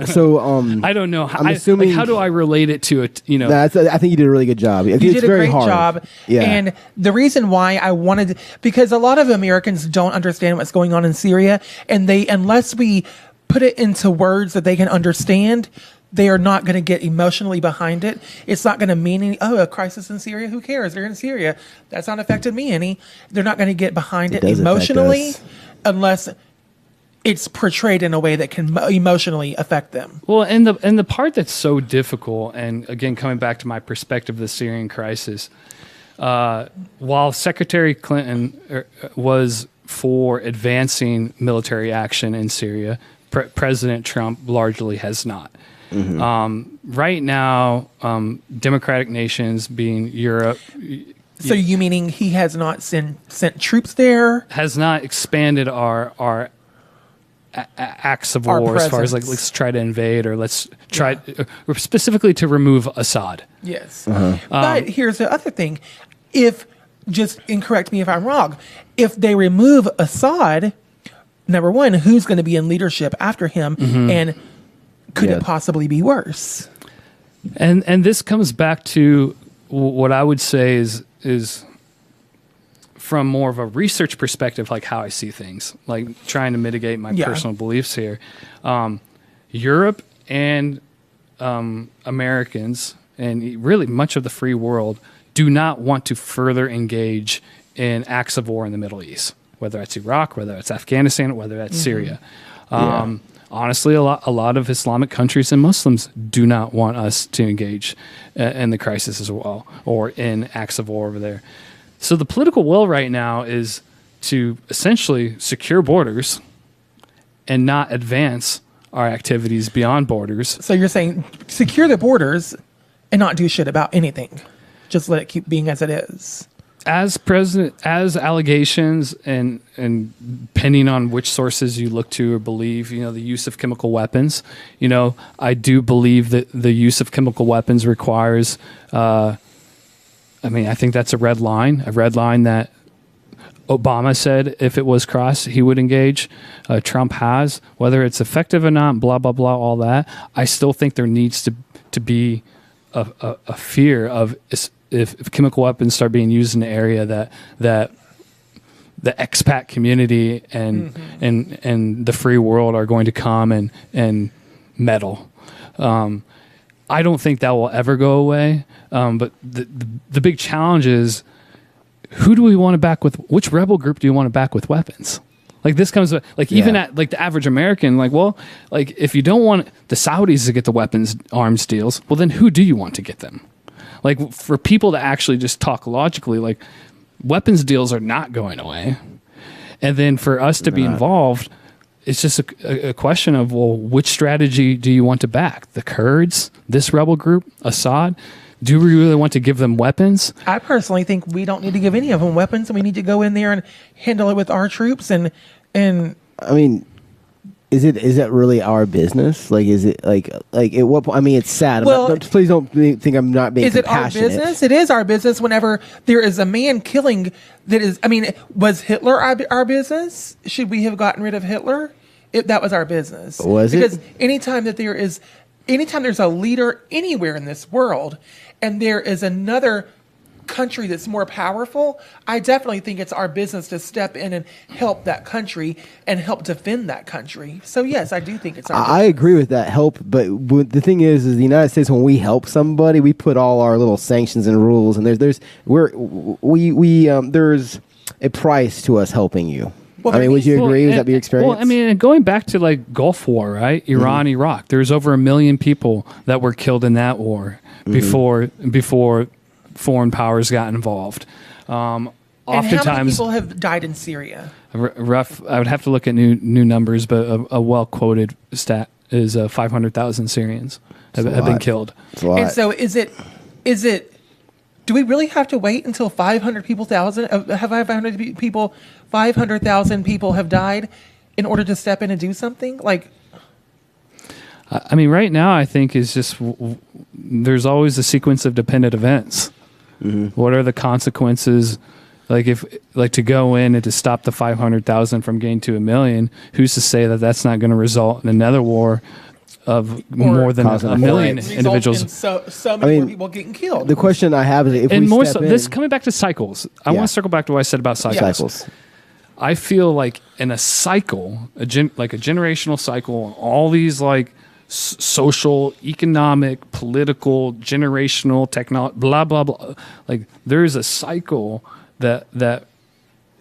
So I don't know. I'm assuming, how do I relate it to it? I think you did a really good job. You did a great job. Yeah. And the reason why I wanted, because a lot of Americans don't understand what's going on in Syria, and unless we put it into words that they can understand, they are not going to get emotionally behind it. It's not going to mean a crisis in Syria. Who cares? They're in Syria. That's not affected me any. They're not going to get behind it emotionally unless it's portrayed in a way that can emotionally affect them. Well, and the part that's so difficult, and again, coming back to my perspective of the Syrian crisis, while Secretary Clinton was for advancing military action in Syria, President Trump largely has not. Right now, democratic nations, being Europe. So you meaning he has not sent troops there? Has not expanded our acts of war as far as like, let's try to invade, or let's try or specifically to remove Assad. Yes. But here's the other thing. And correct me if I'm wrong, if they remove Assad, number one, who's going to be in leadership after him? And could it possibly be worse? And this comes back to what I would say is from more of a research perspective, like how I see things, like trying to mitigate my personal beliefs here. Europe and Americans, and really much of the free world, do not want to further engage in acts of war in the Middle East, whether it's Iraq, whether it's Afghanistan, whether that's Syria. Honestly, a lot of Islamic countries and Muslims do not want us to engage in the crisis as well, or in acts of war over there. So the political will right now is to essentially secure borders and not advance our activities beyond borders. So you're saying secure the borders and not do shit about anything. Just let it keep being as it is. As allegations and depending on which sources you look to or believe, the use of chemical weapons, I do believe that the use of chemical weapons requires, I think that's a red line that Obama said if it was crossed, he would engage. Trump has, whether it's effective or not, blah, blah, blah, all that. I still think there needs to be a fear of if chemical weapons start being used in an area that the expat community and the free world are going to come and meddle. I don't think that will ever go away. But the big challenge is, who do we want to back with? Which rebel group do you want to back with weapons? Like this comes even at like the average American, if you don't want the Saudis to get the arms deals, well then who do you want to get them? Like for people to actually just talk logically, weapons deals are not going away. And then for us to be involved, it's just a question of, which strategy do you want to back? The Kurds, this rebel group, Assad? Do we really want to give them weapons? I personally think we don't need to give any of them weapons, and we need to go in there and handle it with our troops. And I mean, is that really our business? Is it like at what point? I mean, it's sad. Please don't think I'm not being compassionate. Is it our business? It is our business whenever there is a man killing that is, was Hitler our business? Should we have gotten rid of Hitler? That was our business. Because anytime there's a leader anywhere in this world and there is another country that's more powerful, I definitely think it's our business to step in and help that country and help defend that country. So yes, I do think it's our business. I agree with that help, but the thing is the United States, when we help somebody, we put all our little sanctions and rules, and there's a price to us helping you. Well, would you agree? Would that be your experience? Well, going back to Gulf War, right? Iran, Iraq. There's over 1 million people that were killed in that war before foreign powers got involved. And how many people have died in Syria? I would have to look at new numbers, but a well quoted stat is 500,000 Syrians have been killed. And so is it? Do we really have to wait until 500,000 people have died in order to step in and do something? Right now, I think is just there's always a sequence of dependent events. What are the consequences? To go in and to stop the 500,000 from getting to 1 million, who's to say that that's not going to result in another war of more than 1 million individuals? So many more people getting killed. The question I have is, if we step in, this coming back to cycles. I want to circle back to what I said about cycles. I feel like in a cycle, a generational cycle, all these social, economic, political, generational, technology, blah blah blah. There is a cycle that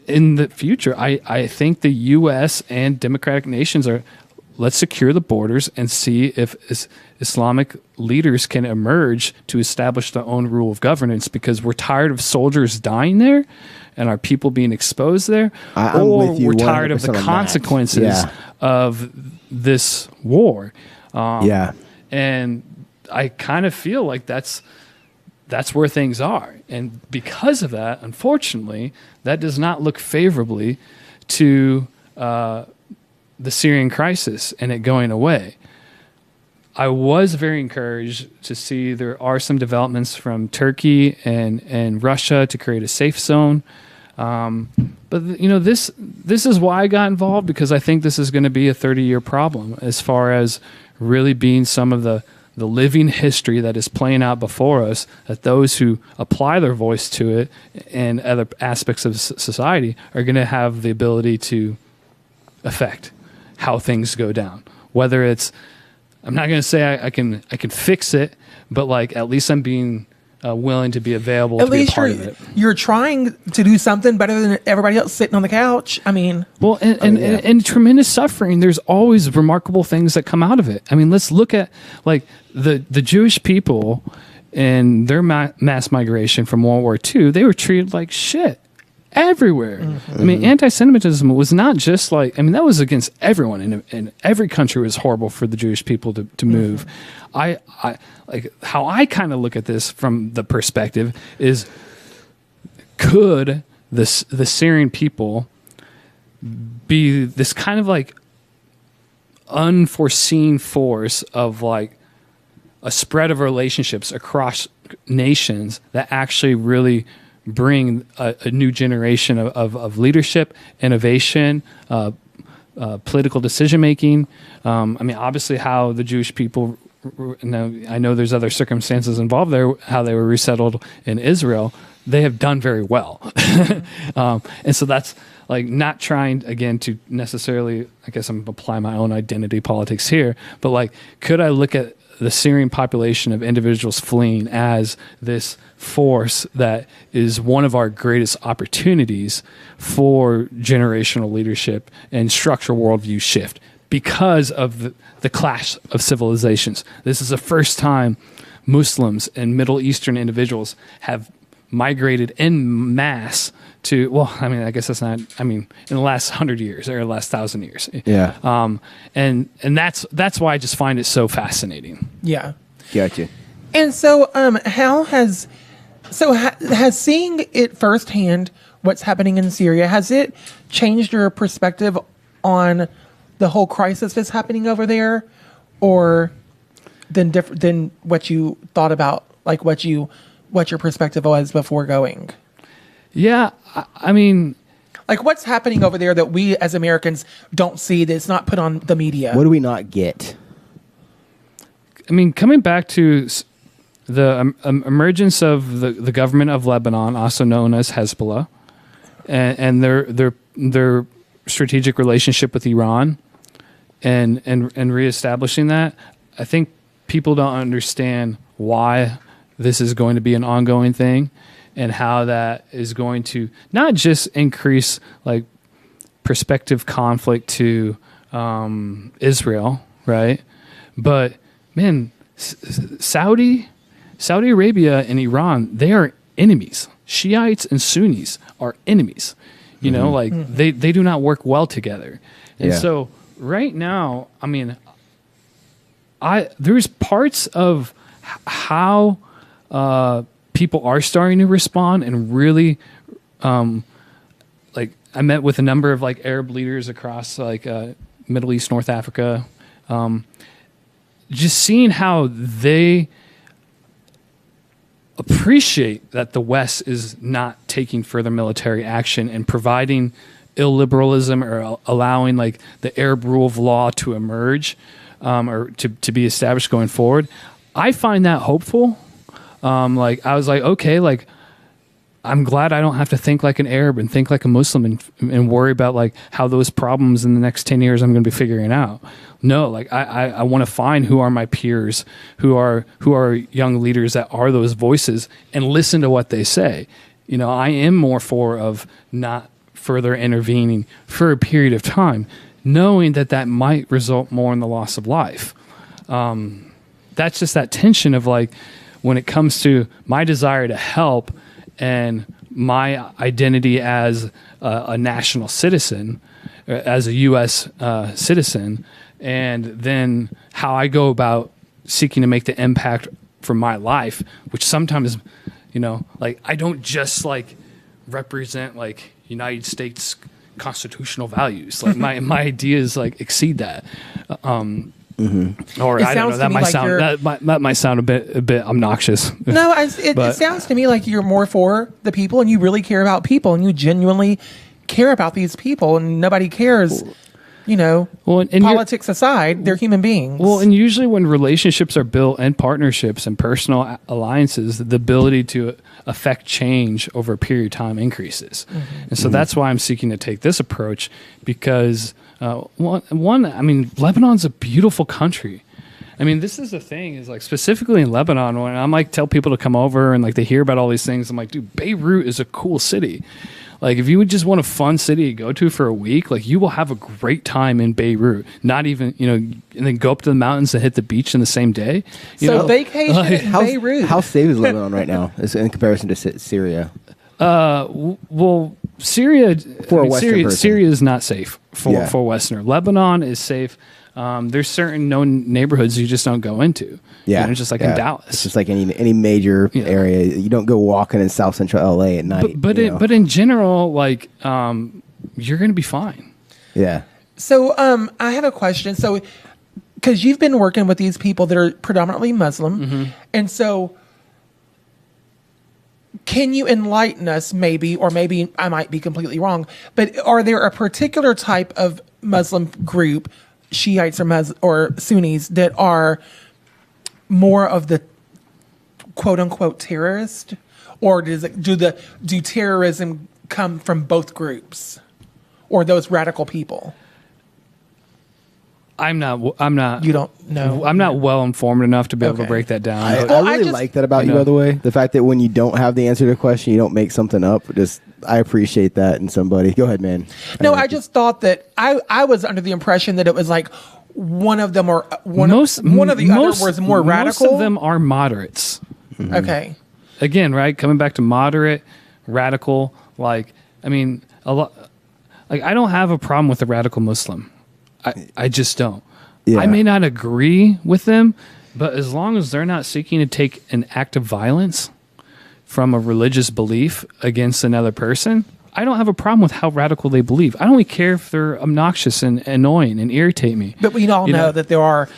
in the future, I think the U.S. and democratic nations let's secure the borders and see if Islamic leaders can emerge to establish their own rule of governance, because we're tired of soldiers dying there and our people being exposed there, or we're tired of the consequences of this war. And I kind of feel like that's where things are. And because of that, unfortunately, that does not look favorably to the Syrian crisis and it going away. I was very encouraged to see there are some developments from Turkey and Russia to create a safe zone. But this is why I got involved, because I think this is going to be a 30-year problem as far as really being some of the living history that is playing out before us, that those who apply their voice to it and other aspects of society are going to have the ability to affect how things go down. Whether it's, I'm not going to say I can fix it, but like at least I'm being willing to be available to be a part of it. You're trying to do something better than everybody else sitting on the couch. I mean, well, and tremendous suffering. There's always remarkable things that come out of it. I mean, let's look at like the Jewish people and their mass migration from World War II. They were treated like shit everywhere. I mean, anti-Semitism was not just like, I mean, that was against everyone, and every country was horrible for the Jewish people to move. I like how I kind of look at this from the perspective is, could the Syrian people be this kind of like unforeseen force of like a spread of relationships across nations that actually really bring a new generation of leadership, innovation, political decision making. I mean, obviously, how the Jewish people. Now, I know there's other circumstances involved there. How they were resettled in Israel, they have done very well, and so that's like not trying again to necessarily. I guess I'm applying my own identity politics here, but like, could I look at the Syrian population of individuals fleeing as this force that is one of our greatest opportunities for generational leadership and structural worldview shift because of the clash of civilizations? This is the first time Muslims and Middle Eastern individuals have migrated en masse to, well, I mean, I guess that's not, I mean, in the last 100 years or the last 1,000 years. Yeah. And that's why I just find it so fascinating. Yeah. Gotcha. And so, has seeing it firsthand, what's happening in Syria, has it changed your perspective on the whole crisis that's happening over there, or than what you thought about, like what your perspective was before going? Yeah, I mean, like what's happening over there that we as Americans don't see, that's not put on the media? What do we not get? I mean, coming back to the emergence of the government of Lebanon, also known as Hezbollah, and their strategic relationship with Iran, and reestablishing that, I think people don't understand why this is going to be an ongoing thing, and how that is going to not just increase like prospective conflict to Israel, right? But man, Saudi Arabia and Iran, they are enemies. Shiites and Sunnis are enemies. You know, like they do not work well together. And so right now, I mean, there's parts of how people are starting to respond and really, like I met with a number of like Arab leaders across like Middle East, North Africa, just seeing how they appreciate that the West is not taking further military action and providing illiberalism or allowing like the Arab rule of law to emerge, or to be established going forward. I find that hopeful. Like I was like, okay, like I'm glad I don't have to think like an Arab and think like a Muslim and worry about like how those problems in the next 10 years I'm going to be figuring out. No, like I want to find who are my peers, who are young leaders that are those voices, and listen to what they say. You know, I am more for of not further intervening for a period of time, knowing that might result more in the loss of life. That's just that tension of like, when it comes to my desire to help and my identity as a national citizen, as a U.S. Citizen, and then how I go about seeking to make the impact for my life, which sometimes, like I don't just like represent like United States constitutional values. Like my ideas like exceed that. Or I don't know. That might sound a bit obnoxious. No, it sounds to me like you're more for the people, and you really care about people, and you genuinely care about these people, and nobody cares. Politics aside, they're human beings. Well, and usually when relationships are built and partnerships and personal alliances, the ability to affect change over a period of time increases. And so that's why I'm seeking to take this approach, because Lebanon's a beautiful country. I mean, this is the thing is like specifically in Lebanon, when I'm like tell people to come over and like they hear about all these things, I'm like, dude, Beirut is a cool city. Like if you would just want a fun city to go to for a week, like you will have a great time in Beirut. Not even, and then go up to the mountains and hit the beach in the same day. Vacation in Beirut. How safe is Lebanon right now in comparison to Syria? Well, Syria is not safe for a Westerner. Lebanon is safe. There's certain known neighborhoods you just don't go into. Yeah, just like in Dallas. It's just like any major area. You don't go walking in South Central LA at night. But in general, like you're going to be fine. Yeah. So I have a question. So because you've been working with these people that are predominantly Muslim, and so can you enlighten us, maybe, or maybe I might be completely wrong, but are there a particular type of Muslim group, Shiites or Sunnis, that are more of the quote unquote terrorist, or do terrorism come from both groups, or those radical people? I'm not. You don't know. I'm not well informed enough to be able to break that down. I really like that about you, by the way. The fact that when you don't have the answer to a question, you don't make something up. I appreciate that in somebody. Go ahead, man. I just thought that I was under the impression that it was like one of them or one of the other was more radical. Most of them are moderates. Okay. Again, right? Coming back to moderate, radical. Like, I mean, a lot. Like, I don't have a problem with a radical Muslim. I just don't. Yeah. I may not agree with them, but as long as they're not seeking to take an act of violence from a religious belief against another person, I don't have a problem with how radical they believe. I don't really care if they're obnoxious and annoying and irritate me. But we all know that there are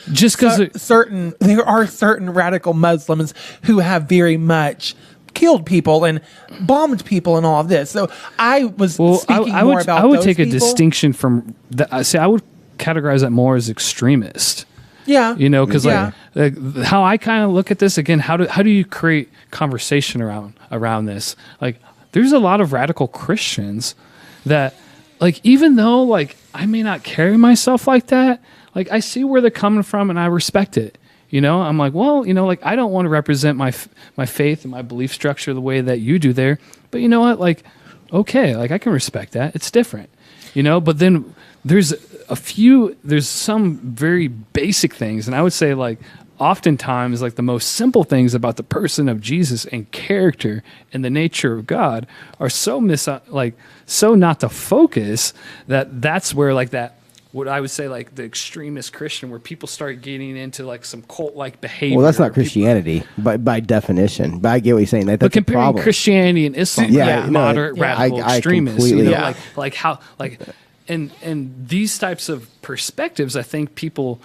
certain radical Muslims who have very much killed people and bombed people and all of this. So I was speaking more about. I would those take people. A distinction from that. See, I would categorize that more as extremist. Yeah, because like how I kind of look at this again. How do you create conversation around this? Like, there's a lot of radical Christians that, like, even though like I may not carry myself like that, like I see where they're coming from and I respect it. I'm like, well, like I don't want to represent my faith and my belief structure the way that you do there, but you know what? Like, okay, like I can respect that. It's different, But then there's some very basic things, and I would say like oftentimes like the most simple things about the person of Jesus and character and the nature of God are so not the focus that's where like that. What I would say, like the extremist Christian, where people start getting into like some cult-like behavior. Well, that's not Christianity by definition. But I get what you're saying. That's but comparing a problem. Christianity and Islam, moderate, radical, extremists. Like how and these types of perspectives, I think people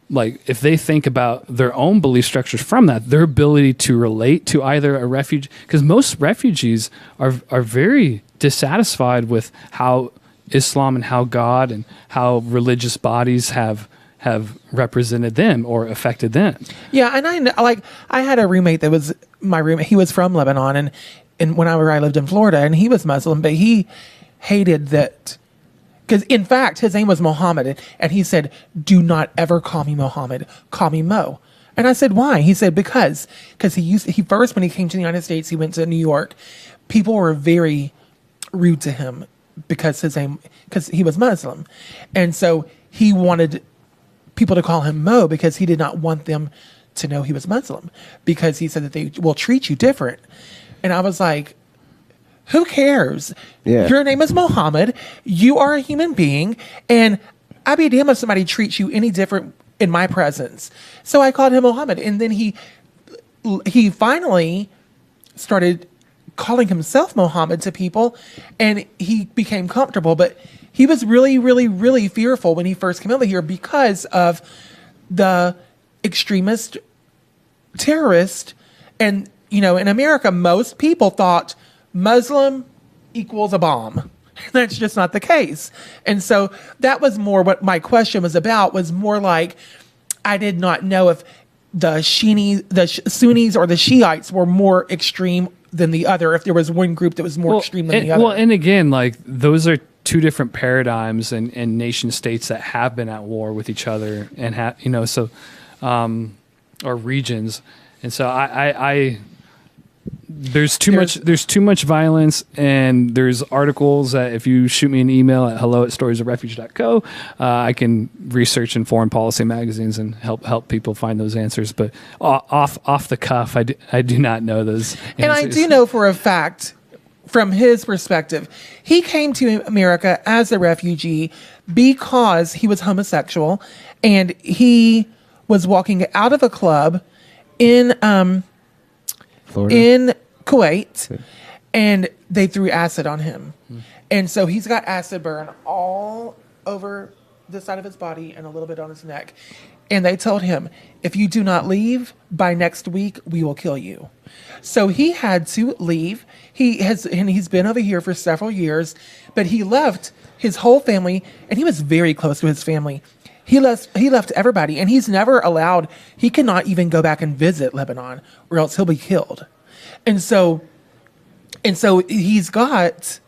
like if they think about their own belief structures from that, their ability to relate to either a refugee, because most refugees are very dissatisfied with how Islam and how God and how religious bodies have represented them or affected them. Yeah, and I had a roommate that was my roommate. He was from Lebanon, and whenever I lived in Florida, and he was Muslim, but he hated that because in fact his name was Muhammad, and he said, "Do not ever call me Muhammad. Call me Mo." And I said, "Why?" He said, "Because he first when he came to the United States, he went to New York. People were very rude to him." because he was Muslim. And so he wanted people to call him Mo because he did not want them to know he was Muslim, because he said that they will treat you different. And I was like, who cares? Yeah. Your name is Mohammed. You are a human being. And I'd be damned if somebody treats you any different in my presence. So I called him Mohammed. And then he finally started calling himself Mohammed to people, and he became comfortable. But he was really, really, really fearful when he first came over here because of the extremist terrorist. And, you know, in America, most people thought Muslim equals a bomb. That's just not the case. And so that was more what my question was about, was more like, I did not know if the Sunnis or the Shiites were more extreme than the other, if there was one group that was more extreme than the other. Well, and again, like, those are two different paradigms and nation states that have been at war with each other and or regions. And so I there's too much violence, and there's articles that if you shoot me an email at hello@storiesofrefuge.co, I can research in foreign policy magazines and help people find those answers. But off the cuff, I do not know those answers. And I do know for a fact, from his perspective, he came to America as a refugee because he was homosexual, and he was walking out of a club in Florida? In Kuwait, and they threw acid on him. And so he's got acid burn all over the side of his body and a little bit on his neck. And they told him, if you do not leave by next week, we will kill you. So he had to leave. He's been over here for several years, but he left his whole family, and he was very close to his family. He left everybody, and he's never allowed. He cannot even go back and visit Lebanon, or else he'll be killed. And so he's got.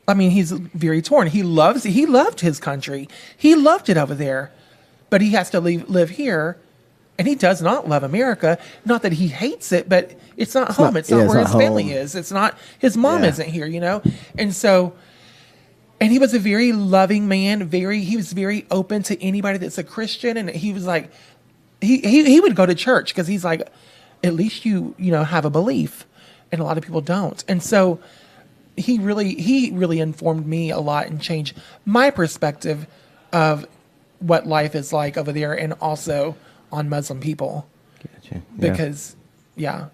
I mean, he's very torn. He loved his country. He loved it over there, but he has to live here, and he does not love America. Not that he hates it, but it's not home. It's not where his family is. It's not, his mom isn't here, you know? And so, and he was a very loving man. He was very open to anybody that's a Christian. And he was like, he would go to church because he's like, at least you have a belief, and a lot of people don't. And so he really informed me a lot and changed my perspective of what life is like over there, and also on Muslim people. Gotcha. Yeah. Because, yeah.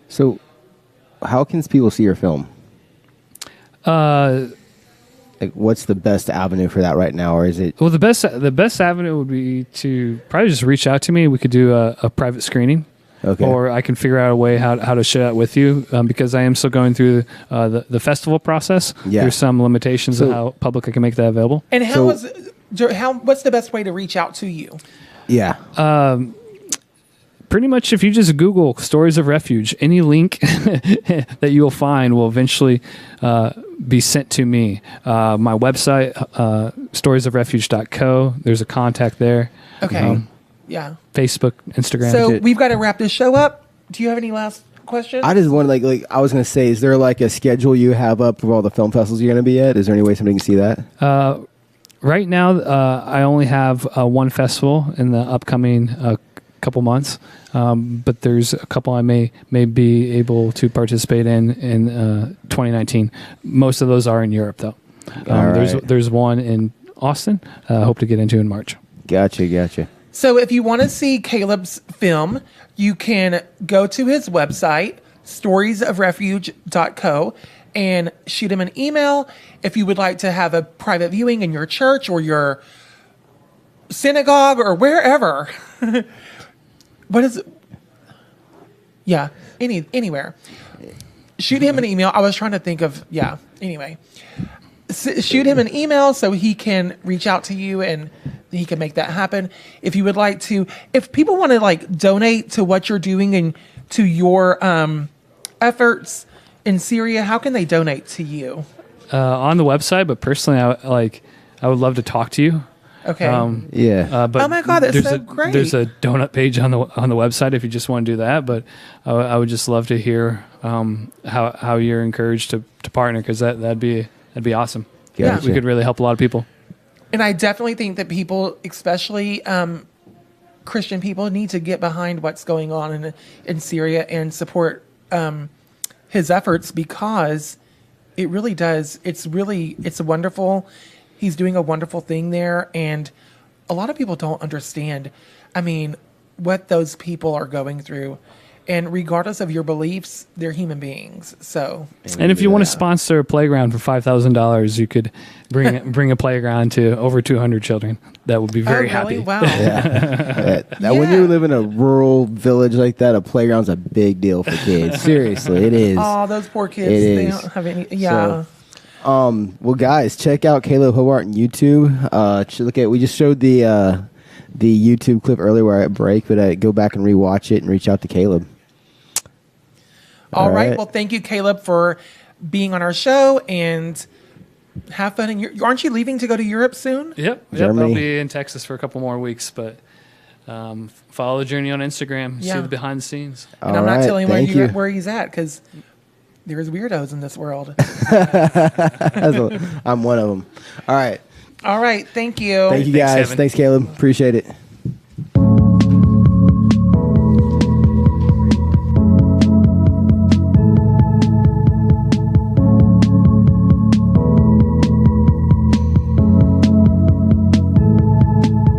So, how can people see your film? Like, what's the best avenue for that right now, or is it? Well, the best avenue would be to probably just reach out to me. We could do a private screening. Okay. Or I can figure out a way how to share that with you, because I am still going through the festival process. Yeah. There's some limitations on how public I can make that available. And what's the best way to reach out to you? Yeah. Pretty much, if you just Google Stories of Refuge, any link that you will find will eventually be sent to me. My website, storiesofrefuge.co. There's a contact there. Okay. Yeah. Facebook, Instagram. So we've got to wrap this show up. Do you have any last questions? I just want like I was going to say, is there like a schedule you have up for all the film festivals you're going to be at? Is there any way somebody can see that? Right now, I only have one festival in the upcoming couple months, but there's a couple I may be able to participate in 2019. Most of those are in Europe, though. There's one in Austin. Hope to get into in March. Gotcha. So if you want to see Caleb's film, you can go to his website, storiesofrefuge.co, and shoot him an email if you would like to have a private viewing in your church or your synagogue or wherever. What is it? Yeah, anywhere. Shoot him an email. I was trying to think of, anyway. Shoot him an email so he can reach out to you and he can make that happen. If you would like to, if people want to like donate to what you're doing and to your efforts in Syria, how can they donate to you? On the website, but personally, I would love to talk to you. Okay. But oh my God, that's so great. There's a donut page on the website if you just want to do that. But I would just love to hear how you're encouraged to partner, because that'd be awesome. Gotcha. We could really help a lot of people. And I definitely think that people, especially Christian people, need to get behind what's going on in Syria and support his efforts, because it really does. It's a wonderful. He's doing a wonderful thing there, and a lot of people don't understand. I mean, what those people are going through. And regardless of your beliefs, they're human beings. So, and if you want to sponsor a playground for $5,000, you could bring a playground to over 200 children. That would be very happy. Wow. When you live in a rural village like that, a playground's a big deal for kids. Seriously, it is. Oh, those poor kids. They don't have any. Yeah. So, well, guys, check out Caleb Hobart on YouTube. We just showed the YouTube clip earlier where I break, but go back and rewatch it and reach out to Caleb. All right. Well, thank you, Caleb, for being on our show, and have fun. Aren't you leaving to go to Europe soon? Yep. Germany. I'll be in Texas for a couple more weeks, but follow the journey on Instagram. See the behind the scenes. And I'm not telling where he's at, because there's weirdos in this world. I'm one of them. All right. All right. Thank you. Thank you, guys. Thanks, Caleb. Appreciate it.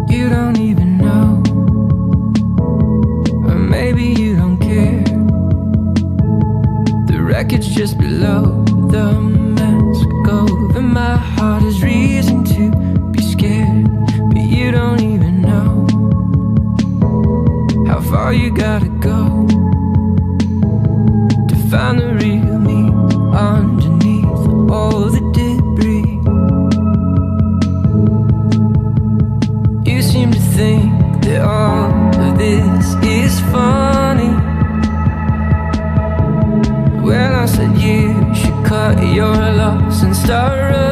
You don't even know, or maybe you don't care. The wreckage just below the mask over my heart is reason to be scared, but you don't even know how far you gotta go to find the real me underneath all the debris. You seem to think that all of this is funny. Well, I said you should cut your loss and start running.